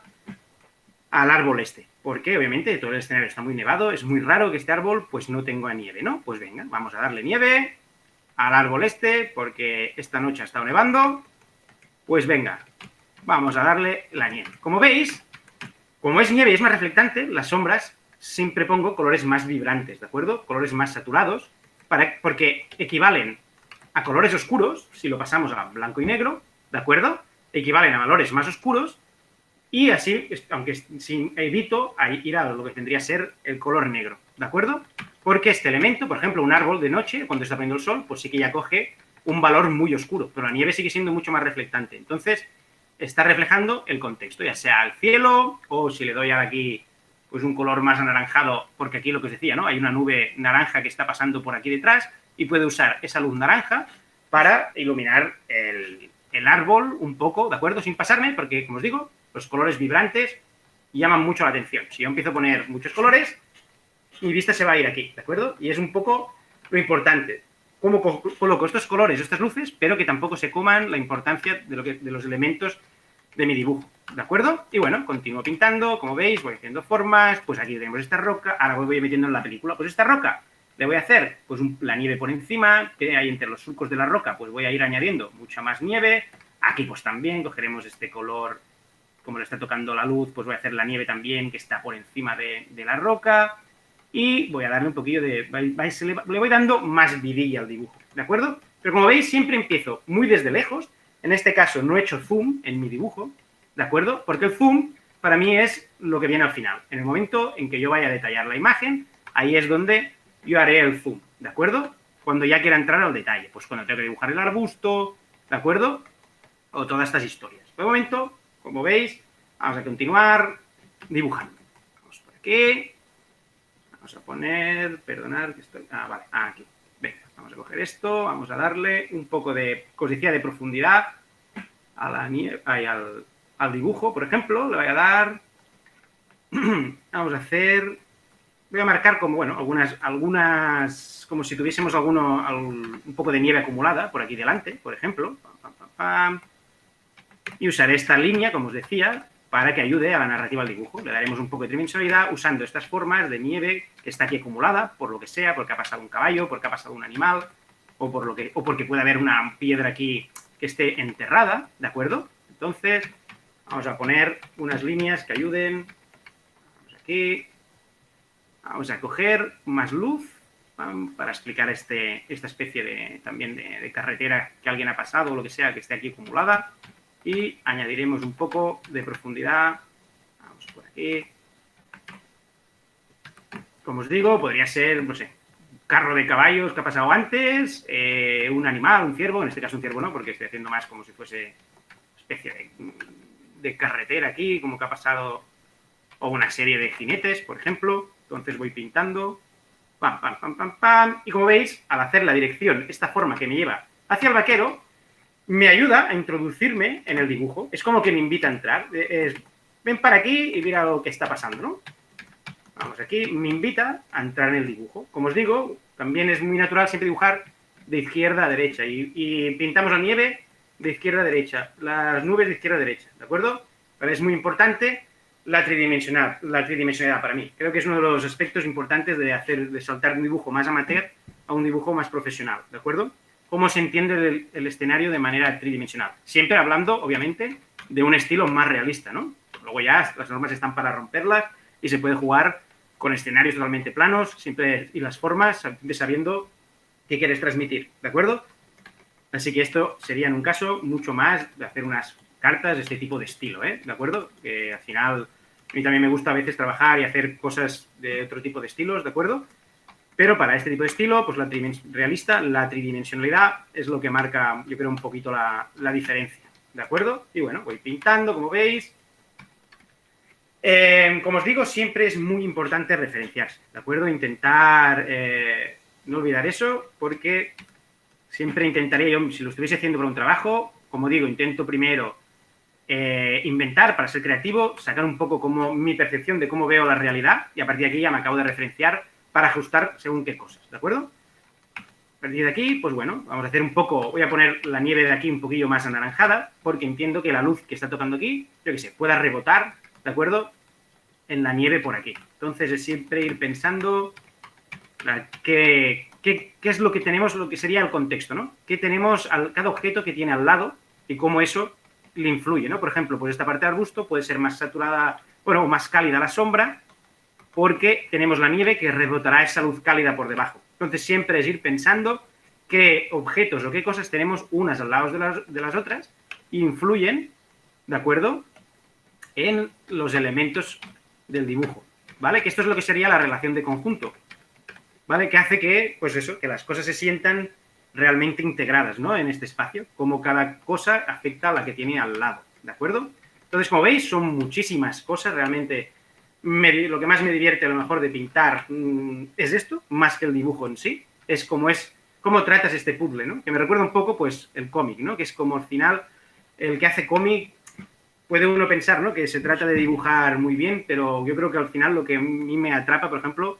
S1: árbol este. Porque obviamente todo el escenario está muy nevado, es muy raro que este árbol pues no tenga nieve, ¿no? Pues venga, vamos a darle nieve al árbol este, porque esta noche ha estado nevando. Pues venga, vamos a darle la nieve. Como veis, como es nieve y es más reflectante, las sombras siempre pongo colores más vibrantes, ¿de acuerdo? Colores más saturados, porque equivalen a colores oscuros, si lo pasamos a blanco y negro, ¿de acuerdo? Equivalen a valores más oscuros y así, aunque evito ir a lo que tendría que ser el color negro, ¿de acuerdo? Porque este elemento, por ejemplo, un árbol de noche, cuando está poniendo el sol, pues sí que ya coge un valor muy oscuro, pero la nieve sigue siendo mucho más reflectante. Entonces, está reflejando el contexto, ya sea el cielo o si le doy ahora aquí pues un color más anaranjado, porque aquí lo que os decía, ¿no? Hay una nube naranja que está pasando por aquí detrás y puede usar esa luz naranja para iluminar el árbol un poco, ¿de acuerdo? Sin pasarme, porque, como os digo, los colores vibrantes llaman mucho la atención. Si yo empiezo a poner muchos colores, mi vista se va a ir aquí, ¿de acuerdo? Y es un poco lo importante. Cómo coloco estos colores, estas luces, pero que tampoco se coman la importancia de los elementos de mi dibujo, ¿de acuerdo? Y bueno, continúo pintando, como veis, voy haciendo formas, pues aquí tenemos esta roca, ahora voy metiendo en la película, pues esta roca le voy a hacer pues la nieve por encima, que hay entre los surcos de la roca, pues voy a ir añadiendo mucha más nieve, aquí pues también cogeremos este color, como le está tocando la luz, pues voy a hacer la nieve también que está por encima de la roca, y voy a darle un poquillo de... le voy dando más vidilla al dibujo, ¿de acuerdo? Pero como veis, siempre empiezo muy desde lejos. En este caso no he hecho zoom en mi dibujo, ¿de acuerdo? Porque el zoom para mí es lo que viene al final. En el momento en que yo vaya a detallar la imagen, ahí es donde yo haré el zoom, ¿de acuerdo? Cuando ya quiera entrar al detalle, pues cuando tengo que dibujar el arbusto, ¿de acuerdo? O todas estas historias. De momento, como veis, vamos a continuar dibujando. Vamos por aquí. Vamos a poner, perdonad, que estoy... vale, aquí. Venga, vamos a coger esto, vamos a darle un poco de, como os decía, de profundidad a la nieve, al dibujo, por ejemplo. Le voy a dar Vamos a hacer... Voy a marcar como, bueno, algunas como si tuviésemos un poco de nieve acumulada por aquí delante, por ejemplo. Pam, pam, pam, pam. Y usaré esta línea, como os decía, para que ayude a la narrativa del dibujo. Le daremos un poco de tridimensionalidad usando estas formas de nieve que está aquí acumulada, por lo que sea, porque ha pasado un caballo, porque ha pasado un animal, o porque puede haber una piedra aquí que esté enterrada, ¿de acuerdo? Entonces, vamos a poner unas líneas que ayuden. Vamos aquí. Vamos a coger más luz para explicar esta especie también de carretera que alguien ha pasado o lo que sea que esté aquí acumulada. Y añadiremos un poco de profundidad. Vamos por aquí. Como os digo, podría ser, no sé, un carro de caballos que ha pasado antes, un animal, un ciervo, en este caso un ciervo no, porque estoy haciendo más como si fuese especie de carretera aquí, como que ha pasado, o una serie de jinetes, por ejemplo. Entonces voy pintando, pam, pam, pam, pam, pam, y como veis, al hacer la dirección, esta forma que me lleva hacia el vaquero, me ayuda a introducirme en el dibujo. Es como que me invita a entrar. Ven para aquí y mira lo que está pasando, ¿no? Vamos, aquí me invita a entrar en el dibujo. Como os digo, también es muy natural siempre dibujar de izquierda a derecha y pintamos la nieve de izquierda a derecha, las nubes de izquierda a derecha, ¿de acuerdo? Pero es muy importante la tridimensionalidad para mí. Creo que es uno de los aspectos importantes de saltar de un dibujo más amateur a un dibujo más profesional, ¿de acuerdo? Cómo se entiende el escenario de manera tridimensional. Siempre hablando, obviamente, de un estilo más realista, ¿no? Luego ya las normas están para romperlas y se puede jugar con escenarios totalmente planos, siempre y las formas, sabiendo qué quieres transmitir, ¿de acuerdo? Así que esto sería en un caso mucho más de hacer unas cartas de este tipo de estilo, ¿de acuerdo? Que al final a mí también me gusta a veces trabajar y hacer cosas de otro tipo de estilos, ¿de acuerdo? Pero para este tipo de estilo, pues la tridimensionalidad es lo que marca, yo creo, un poquito la diferencia, ¿de acuerdo? Y bueno, voy pintando, como veis. Como os digo, siempre es muy importante referenciarse, ¿de acuerdo? Intentar no olvidar eso, porque siempre intentaré, yo, si lo estuviese haciendo para un trabajo, como digo, intento primero inventar para ser creativo, sacar un poco como mi percepción de cómo veo la realidad y a partir de aquí ya me acabo de referenciar para ajustar según qué cosas, ¿de acuerdo? A partir de aquí, pues bueno, vamos a hacer un poco, voy a poner la nieve de aquí un poquillo más anaranjada porque entiendo que la luz que está tocando aquí, yo qué sé, pueda rebotar, ¿de acuerdo?, en la nieve por aquí. Entonces es siempre ir pensando qué es lo que tenemos, lo que sería el contexto, ¿no? ¿Qué tenemos, cada objeto que tiene al lado y cómo eso le influye, ¿no? Por ejemplo, pues esta parte del arbusto puede ser más saturada, bueno, o más cálida la sombra porque tenemos la nieve que rebotará esa luz cálida por debajo. Entonces siempre es ir pensando qué objetos o qué cosas tenemos unas al lado de las otras e influyen, ¿de acuerdo?, en los elementos del dibujo, ¿vale? Que esto es lo que sería la relación de conjunto, ¿vale? Que hace que, pues eso, que las cosas se sientan realmente integradas, ¿no?, en este espacio, como cada cosa afecta a la que tiene al lado, ¿de acuerdo? Entonces, como veis, son muchísimas cosas, realmente lo que más me divierte a lo mejor de pintar es esto, más que el dibujo en sí, es cómo tratas este puzzle, ¿no? Que me recuerda un poco, pues, el cómic, ¿no? Que es como al final el que hace cómic puede uno pensar, ¿no?, que se trata de dibujar muy bien, pero yo creo que al final lo que a mí me atrapa, por ejemplo,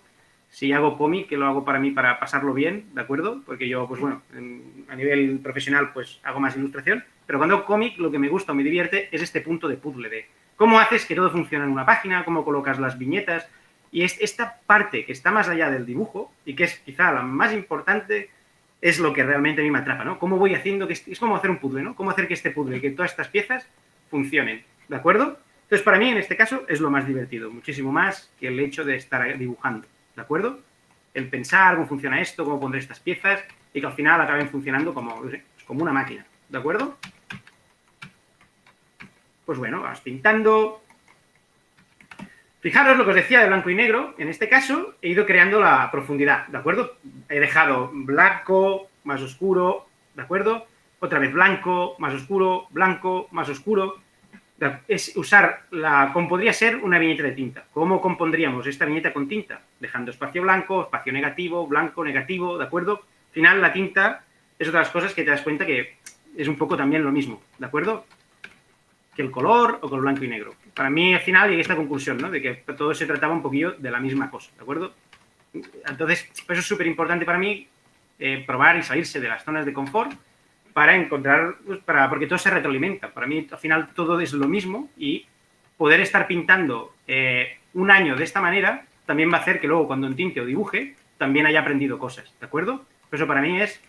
S1: si hago cómic, que lo hago para mí para pasarlo bien, ¿de acuerdo? Porque yo, pues bueno, a nivel profesional, pues hago más ilustración, pero cuando hago cómic lo que me gusta o me divierte es este punto de puzzle, de cómo haces que todo funcione en una página, cómo colocas las viñetas, y esta parte que está más allá del dibujo, y que es quizá la más importante, es lo que realmente a mí me atrapa, ¿no? Cómo voy haciendo, es como hacer un puzzle, ¿no? Cómo hacer que este puzzle, que todas estas piezas funcionen, ¿de acuerdo? Entonces, para mí, en este caso, es lo más divertido, muchísimo más que el hecho de estar dibujando, ¿de acuerdo? El pensar cómo funciona esto, cómo pondré estas piezas y que al final acaben funcionando como una máquina, ¿de acuerdo? Pues bueno, vas pintando. Fijaros lo que os decía de blanco y negro, en este caso he ido creando la profundidad, ¿de acuerdo? He dejado blanco, más oscuro, ¿de acuerdo? Otra vez blanco, más oscuro, blanco, más oscuro. Es usar como podría ser una viñeta de tinta. ¿Cómo compondríamos esta viñeta con tinta? Dejando espacio blanco, espacio negativo, blanco, negativo, ¿de acuerdo? Al final la tinta es otra de las cosas que te das cuenta que es un poco también lo mismo, ¿de acuerdo? que el color o que el blanco y negro. Para mí, al final, llegué a esta conclusión, ¿no? De que todo se trataba un poquillo de la misma cosa, ¿de acuerdo? Entonces, eso es súper importante para mí, probar y salirse de las zonas de confort para encontrar, pues, porque todo se retroalimenta. Para mí, al final, todo es lo mismo y poder estar pintando un año de esta manera también va a hacer que luego cuando entinte o dibuje también haya aprendido cosas, ¿de acuerdo? Por eso para mí es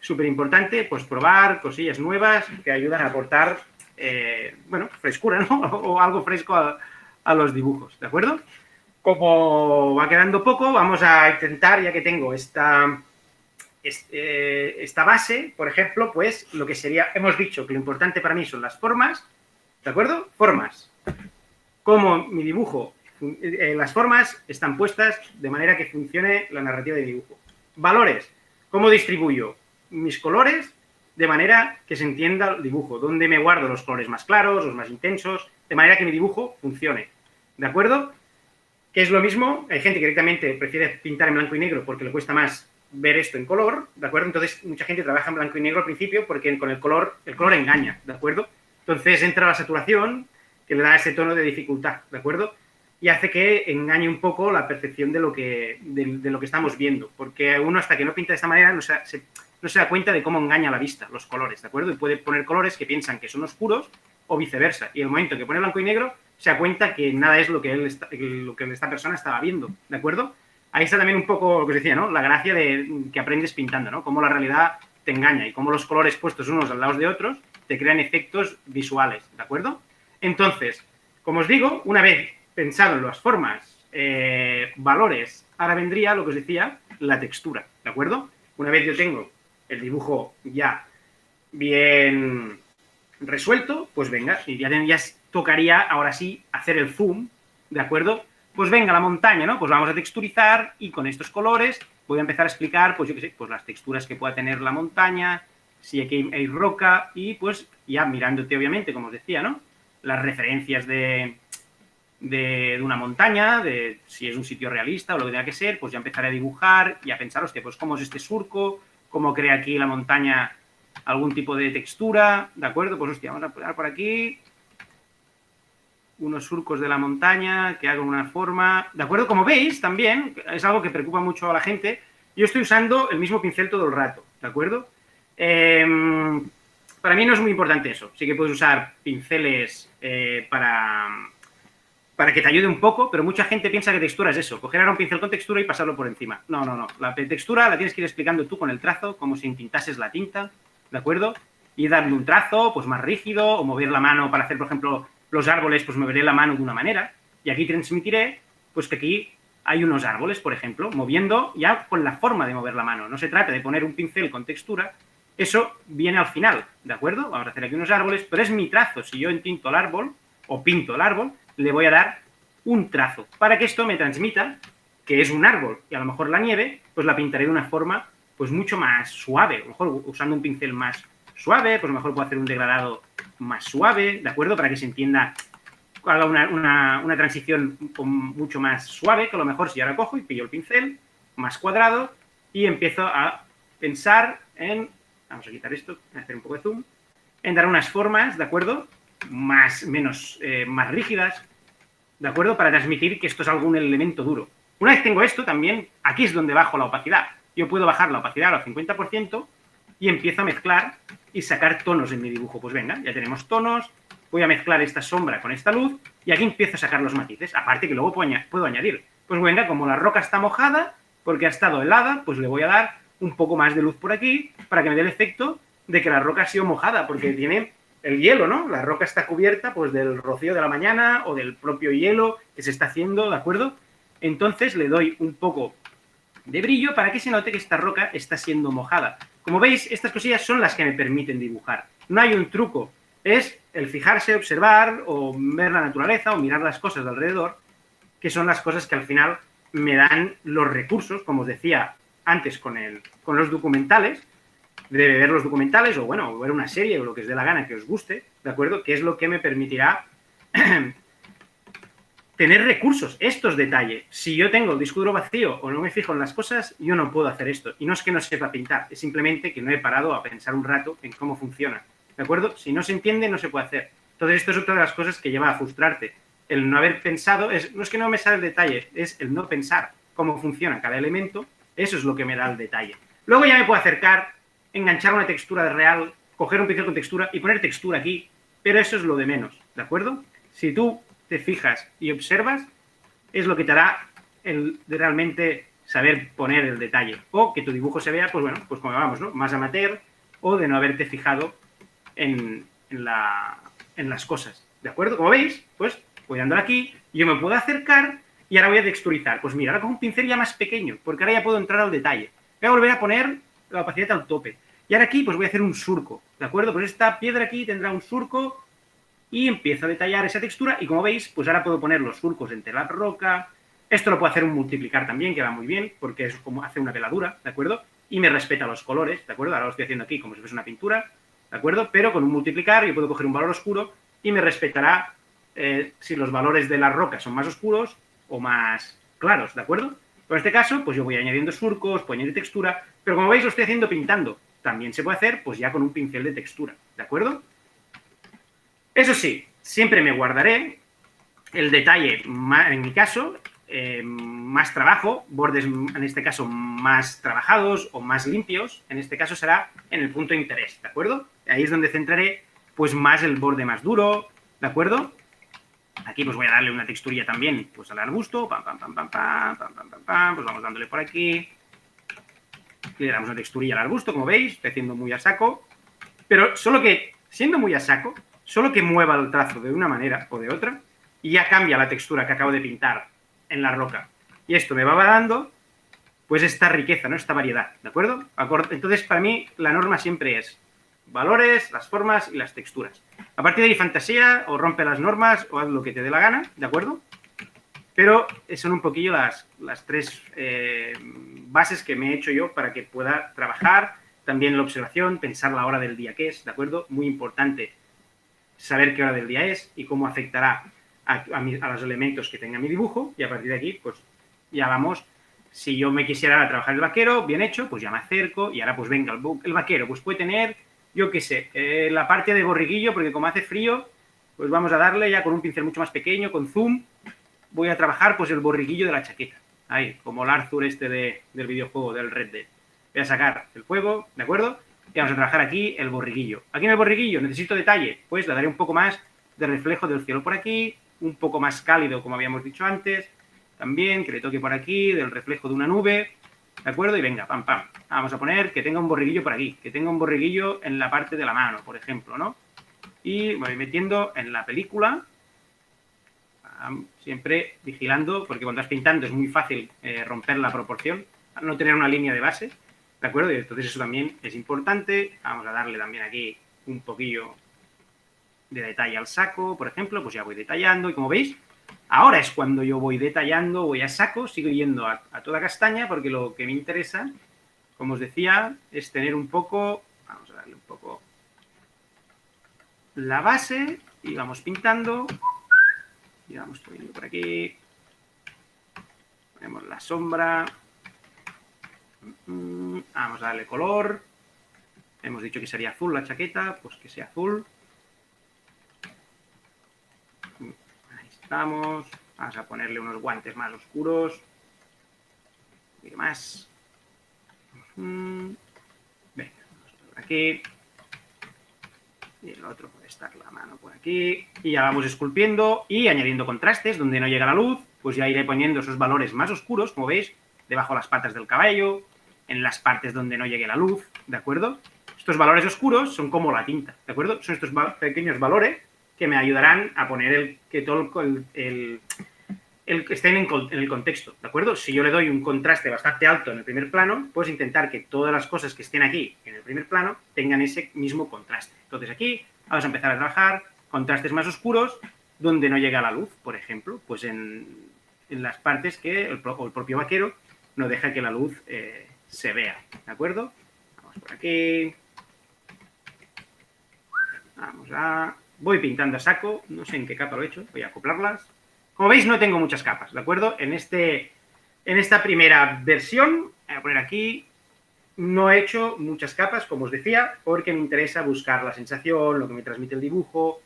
S1: súper importante, pues, probar cosillas nuevas que ayudan a aportar, bueno, frescura, ¿no? O algo fresco a los dibujos, ¿de acuerdo? Como va quedando poco, vamos a intentar, ya que tengo esta base, por ejemplo, pues lo que sería, hemos dicho que lo importante para mí son las formas, ¿de acuerdo? Formas. Como mi dibujo, las formas están puestas de manera que funcione la narrativa de dibujo. Valores. ¿Cómo distribuyo mis colores de manera que se entienda el dibujo? ¿Dónde me guardo los colores más claros, los más intensos? De manera que mi dibujo funcione. ¿De acuerdo? Que es lo mismo, hay gente que directamente prefiere pintar en blanco y negro porque le cuesta más ver esto en color, ¿de acuerdo? Entonces, mucha gente trabaja en blanco y negro al principio porque con el color engaña, ¿de acuerdo? Entonces entra la saturación que le da ese tono de dificultad, ¿de acuerdo? Y hace que engañe un poco la percepción de lo que estamos viendo, porque uno hasta que no pinta de esta manera no se da cuenta de cómo engaña la vista los colores, ¿de acuerdo? Y puede poner colores que piensan que son oscuros o viceversa, y el momento que pone blanco y negro se da cuenta que nada es lo que esta persona estaba viendo, ¿de acuerdo? Ahí está también un poco lo que os decía, ¿no? La gracia de que aprendes pintando, ¿no? Cómo la realidad te engaña y cómo los colores puestos unos al lado de otros te crean efectos visuales, ¿de acuerdo? Entonces, como os digo, una vez pensado en las formas, valores, ahora vendría lo que os decía, la textura, ¿de acuerdo? Una vez yo tengo el dibujo ya bien resuelto, pues venga, y ya tocaría ahora sí hacer el zoom, ¿de acuerdo? Pues venga, la montaña, ¿no? Pues vamos a texturizar y con estos colores voy a empezar a explicar, pues yo qué sé, pues las texturas que pueda tener la montaña, si aquí hay roca y pues ya mirándote obviamente, como os decía, ¿no? Las referencias de una montaña, de si es un sitio realista o lo que tenga que ser, pues ya empezaré a dibujar y a pensar, hostia, pues cómo es este surco, cómo crea aquí la montaña algún tipo de textura, ¿de acuerdo? Pues hostia, vamos a poner por aquí unos surcos de la montaña que hagan una forma, ¿de acuerdo? Como veis, también, es algo que preocupa mucho a la gente, yo estoy usando el mismo pincel todo el rato, ¿de acuerdo? Para mí no es muy importante eso, sí que puedes usar pinceles para que te ayude un poco, pero mucha gente piensa que textura es eso, coger ahora un pincel con textura y pasarlo por encima. No, no, no, la textura la tienes que ir explicando tú con el trazo, como si entintases la tinta, ¿de acuerdo? Y darle un trazo, pues más rígido, o mover la mano para hacer, por ejemplo, los árboles, pues moveré la mano de una manera, y aquí transmitiré, pues que aquí hay unos árboles, por ejemplo, moviendo ya con la forma de mover la mano. No se trata de poner un pincel con textura, eso viene al final, ¿de acuerdo? Vamos a hacer aquí unos árboles, pero es mi trazo. Si yo entinto el árbol, o pinto el árbol, le voy a dar un trazo, para que esto me transmita que es un árbol, y a lo mejor la nieve, pues la pintaré de una forma, pues mucho más suave, a lo mejor usando un pincel más suave, pues a lo mejor puedo hacer un degradado más suave, ¿de acuerdo? Para que se entienda, haga una transición mucho más suave, que a lo mejor si ahora cojo y pillo el pincel, más cuadrado, y empiezo a pensar en, vamos a quitar esto, voy a hacer un poco de zoom, en dar unas formas, ¿de acuerdo? Más rígidas, ¿de acuerdo? Para transmitir que esto es algún elemento duro. Una vez tengo esto, también, aquí es donde bajo la opacidad. Yo puedo bajar la opacidad al 50% y empiezo a mezclar y sacar tonos en mi dibujo. Pues venga, ya tenemos tonos, voy a mezclar esta sombra con esta luz y aquí empiezo a sacar los matices. Aparte que luego puedo añadir. Pues venga, como la roca está mojada, porque ha estado helada, pues le voy a dar un poco más de luz por aquí para que me dé el efecto de que la roca ha sido mojada, porque tiene el hielo, ¿no? La roca está cubierta pues del rocío de la mañana o del propio hielo que se está haciendo, ¿de acuerdo? Entonces le doy un poco de brillo para que se note que esta roca está siendo mojada. Como veis, estas cosillas son las que me permiten dibujar. No hay un truco, es el fijarse, observar o ver la naturaleza o mirar las cosas de alrededor, que son las cosas que al final me dan los recursos, como os decía antes con los documentales, de ver los documentales o, bueno, ver una serie o lo que os dé la gana que os guste, ¿de acuerdo? Que es lo que me permitirá tener recursos. Esto es detalle. Si yo tengo el disco duro vacío o no me fijo en las cosas, yo no puedo hacer esto. Y no es que no sepa pintar, es simplemente que no he parado a pensar un rato en cómo funciona, ¿de acuerdo? Si no se entiende, no se puede hacer. Entonces, esto es otra de las cosas que lleva a frustrarte. El no haber pensado, no es que no me sale el detalle, es el no pensar cómo funciona cada elemento, eso es lo que me da el detalle. Luego ya me puedo acercar, enganchar una textura real, coger un pincel con textura y poner textura aquí, pero eso es lo de menos, ¿de acuerdo? Si tú te fijas y observas, es lo que te hará el de realmente saber poner el detalle. O que tu dibujo se vea, pues bueno, pues como vamos, ¿no? Más amateur, o de no haberte fijado en las cosas, ¿de acuerdo? Como veis, pues voy a andar aquí, yo me puedo acercar y ahora voy a texturizar. Pues mira, ahora con un pincel ya más pequeño, porque ahora ya puedo entrar al detalle. Voy a volver a poner la opacidad al tope. Y ahora aquí pues voy a hacer un surco, ¿de acuerdo? Pues esta piedra aquí tendrá un surco y empiezo a detallar esa textura y como veis, pues ahora puedo poner los surcos entre la roca. Esto lo puedo hacer un multiplicar también, que va muy bien, porque es como hace una veladura, ¿de acuerdo? Y me respeta los colores, ¿de acuerdo? Ahora lo estoy haciendo aquí como si fuese una pintura, ¿de acuerdo? Pero con un multiplicar yo puedo coger un valor oscuro y me respetará si los valores de la roca son más oscuros o más claros, ¿de acuerdo? En este caso, pues yo voy añadiendo surcos, puedo añadir textura, pero como veis lo estoy haciendo pintando. También se puede hacer pues ya con un pincel de textura, ¿de acuerdo? Eso sí, siempre me guardaré el detalle, en mi caso, más trabajo, bordes en este caso más trabajados o más limpios, en este caso será en el punto de interés, ¿de acuerdo? Ahí es donde centraré pues más el borde más duro, ¿de acuerdo? Aquí pues voy a darle una texturilla también pues al arbusto, pam, pam, pam, pam, pam, pam, pam, pam, pam, pues vamos dándole por aquí. Le damos una texturilla al arbusto, como veis, estoy haciendo muy a saco, pero solo que, siendo muy a saco, solo que mueva el trazo de una manera o de otra, y ya cambia la textura que acabo de pintar en la roca. Y esto me va dando, pues, esta riqueza, ¿no? Esta variedad, ¿de acuerdo? Entonces, para mí, la norma siempre es valores, las formas y las texturas. A partir de ahí, fantasía, o rompe las normas, o haz lo que te dé la gana, ¿de acuerdo? Pero son un poquillo las tres bases que me he hecho yo para que pueda trabajar. También la observación, pensar la hora del día que es, ¿de acuerdo? Muy importante saber qué hora del día es y cómo afectará a los elementos que tenga mi dibujo. Y a partir de aquí, pues ya vamos. Si yo me quisiera trabajar el vaquero, bien hecho, pues ya me acerco y ahora pues venga, el vaquero pues puede tener, yo qué sé, la parte de borriguillo, porque como hace frío, pues vamos a darle ya con un pincel mucho más pequeño, con zoom, voy a trabajar pues el borriguillo de la chaqueta. Ahí, como el Arthur este del videojuego, del Red Dead. Voy a sacar el fuego, ¿de acuerdo? Y vamos a trabajar aquí el borriguillo. Aquí en el borriguillo necesito detalle, pues le daré un poco más de reflejo del cielo por aquí, un poco más cálido, como habíamos dicho antes, también, que le toque por aquí, del reflejo de una nube, ¿de acuerdo? Y venga, pam, pam. Vamos a poner que tenga un borriguillo por aquí, que tenga un borriguillo en la parte de la mano, por ejemplo, ¿no? Y voy metiendo en la película, siempre vigilando, porque cuando estás pintando es muy fácil romper la proporción, no tener una línea de base, ¿de acuerdo? Y entonces eso también es importante. Vamos a darle también aquí un poquillo de detalle al saco, por ejemplo, pues ya voy detallando y como veis, ahora es cuando yo voy detallando, voy a saco, sigo yendo a toda castaña porque lo que me interesa, como os decía, es tener un poco, vamos a darle un poco la base y vamos pintando y vamos poniendo por aquí, ponemos la sombra, vamos a darle color, hemos dicho que sería azul la chaqueta, pues que sea azul. Ahí estamos. Vamos a ponerle unos guantes más oscuros. Y más. Venga, vamos por aquí. Y el otro puede estar la mano por aquí. Y ya vamos esculpiendo y añadiendo contrastes. Donde no llega la luz, pues ya iré poniendo esos valores más oscuros, como veis, debajo de las patas del caballo, en las partes donde no llegue la luz, ¿de acuerdo? Estos valores oscuros son como la tinta, ¿de acuerdo? Son estos pequeños valores que me ayudarán a poner que estén en el contexto, ¿de acuerdo? Si yo le doy un contraste bastante alto en el primer plano, pues intentar que todas las cosas que estén aquí en el primer plano tengan ese mismo contraste. Entonces aquí vamos a empezar a trabajar contrastes más oscuros donde no llega la luz, por ejemplo, pues en las partes que el propio vaquero no deja que la luz se vea, ¿de acuerdo? Vamos por aquí. Voy pintando a saco, no sé en qué capa lo he hecho, voy a acoplarlas. Como veis, no tengo muchas capas, ¿de acuerdo? En esta primera versión, voy a poner aquí, no he hecho muchas capas, como os decía, porque me interesa buscar la sensación, lo que me transmite el dibujo,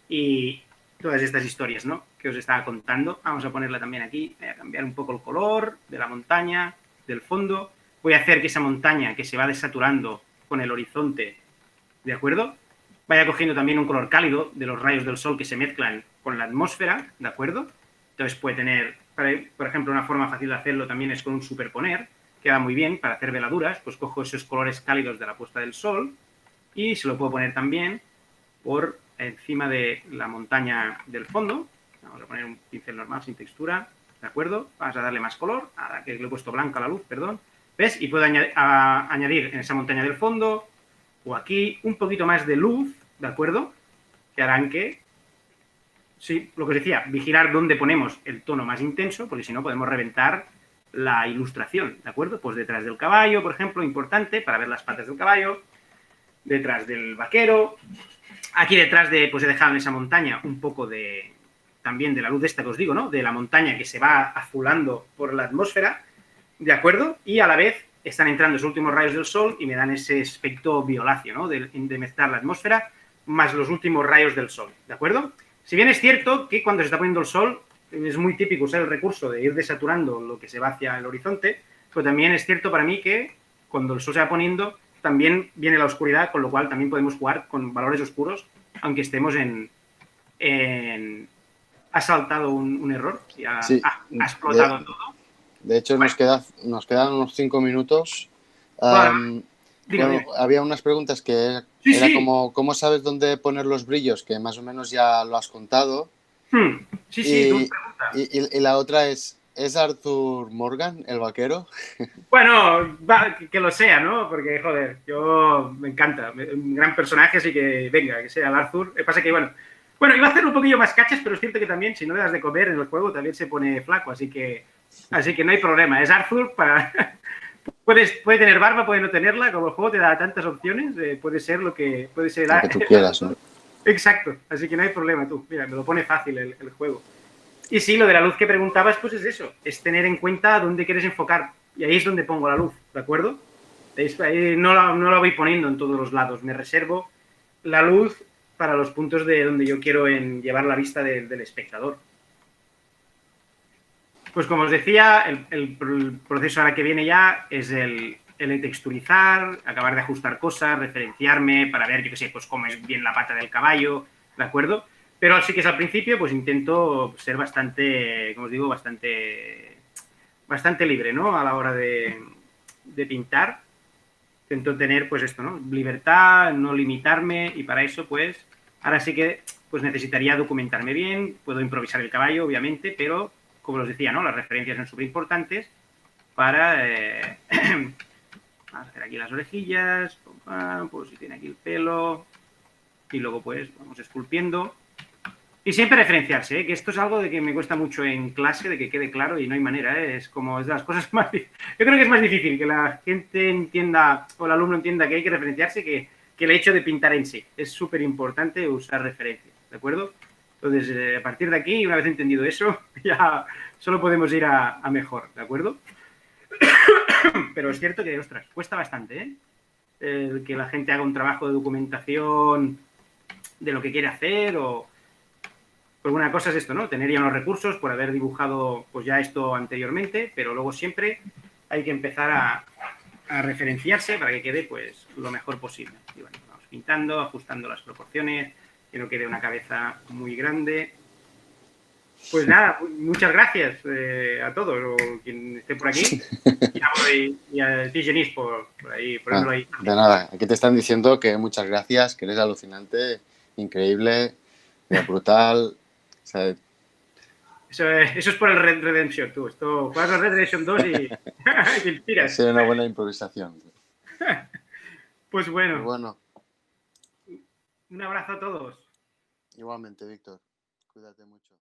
S1: y todas estas historias, ¿no?, que os estaba contando. Vamos a ponerla también aquí. Voy a cambiar un poco el color de la montaña, del fondo. Voy a hacer que esa montaña que se va desaturando con el horizonte, ¿de acuerdo?, vaya cogiendo también un color cálido de los rayos del sol que se mezclan con la atmósfera, ¿de acuerdo? Entonces puede tener, por ejemplo, una forma fácil de hacerlo también es con un superponer, queda muy bien para hacer veladuras. Pues cojo esos colores cálidos de la puesta del sol y se lo puedo poner también por encima de la montaña del fondo. Vamos a poner un pincel normal sin textura, ¿de acuerdo? Vamos a darle más color, ahora que le he puesto blanca a la luz, perdón. ¿Ves? Y puedo añadir en esa montaña del fondo o aquí un poquito más de luz, ¿de acuerdo?, que harán que, sí, lo que os decía, vigilar dónde ponemos el tono más intenso, porque si no podemos reventar la ilustración, ¿de acuerdo? Pues detrás del caballo, por ejemplo, importante para ver las patas del caballo, detrás del vaquero, aquí detrás de, pues he dejado en esa montaña un poco de, también de la luz esta que os digo, ¿no?, de la montaña que se va azulando por la atmósfera, ¿de acuerdo? Y a la vez están entrando esos últimos rayos del sol y me dan ese aspecto violáceo, ¿no?, de mezclar la atmósfera más los últimos rayos del sol, ¿de acuerdo? Si bien es cierto que cuando se está poniendo el sol es muy típico usar el recurso de ir desaturando lo que se va hacia el horizonte, pero también es cierto para mí que cuando el sol se va poniendo también viene la oscuridad, con lo cual también podemos jugar con valores oscuros, aunque estemos ha saltado un error y ha explotado todo.
S3: De hecho, bueno, nos quedan unos 5 minutos. Bueno, había unas preguntas que era como, ¿cómo sabes dónde poner los brillos? Que más o menos ya lo has contado.
S1: Sí,
S3: y la otra ¿es Arthur Morgan el vaquero?
S1: Bueno, que lo sea, ¿no? Porque, joder, yo me encanta. Un gran personaje, así que venga, que sea el Arthur. Lo que pasa que, bueno, iba a hacer un poquillo más cachas, pero es cierto que también, si no le das de comer en el juego, también se pone flaco, así que no hay problema. Es Arthur para... puede tener barba, puede no tenerla, como el juego te da tantas opciones, puede ser lo que
S3: tú quieras, ¿no?
S1: Exacto, así que no hay problema tú. Mira, me lo pone fácil el juego. Y sí, lo de la luz que preguntabas, pues es eso, es tener en cuenta dónde quieres enfocar. Y ahí es donde pongo la luz, ¿de acuerdo? Ahí no la voy poniendo en todos los lados, me reservo la luz para los puntos de donde yo quiero llevar la vista del espectador. Pues como os decía, el proceso ahora que viene ya es el de texturizar, acabar de ajustar cosas, referenciarme para ver, yo qué sé, pues cómo es bien la pata del caballo, ¿de acuerdo? Pero sí que es al principio, pues intento ser bastante, como os digo, bastante libre, ¿no?, a la hora de pintar. Intento tener, pues esto, ¿no?, libertad, no limitarme, y para eso, pues, ahora sí que pues necesitaría documentarme bien. Puedo improvisar el caballo, obviamente, pero, como os decía, ¿no?, las referencias son súper importantes para... vamos a hacer aquí las orejillas, pues si tiene aquí el pelo, y luego, pues, vamos esculpiendo. Y siempre referenciarse, que esto es algo de que me cuesta mucho en clase, de que quede claro, y no hay manera, es como es de las cosas más... Yo creo que es más difícil que la gente entienda, o el alumno entienda que hay que referenciarse, que el hecho de pintar en sí. Es súper importante usar referencias, ¿de acuerdo? Entonces, a partir de aquí, una vez entendido eso, ya solo podemos ir a mejor, ¿de acuerdo? Pero es cierto que, ostras, cuesta bastante, ¿eh? El que la gente haga un trabajo de documentación de lo que quiere hacer, o... Pues una cosa es esto, ¿no?, tener ya unos recursos por haber dibujado pues ya esto anteriormente, pero luego siempre hay que empezar a referenciarse para que quede pues lo mejor posible. Y bueno, vamos pintando, ajustando las proporciones, que no quede una cabeza muy grande. Pues nada, muchas gracias a todos, o quien esté por aquí, y a ti, Genís, por ahí, ponérmelo ahí.
S3: De nada, aquí te están diciendo que muchas gracias, que eres alucinante, increíble, brutal. O sea,
S1: eso es por el Red Redemption, tú. Esto, juegas al Red Redemption 2 y te inspiras.
S3: Ha sido una buena improvisación.
S1: Pues bueno. Un abrazo a todos.
S3: Igualmente, Víctor. Cuídate mucho.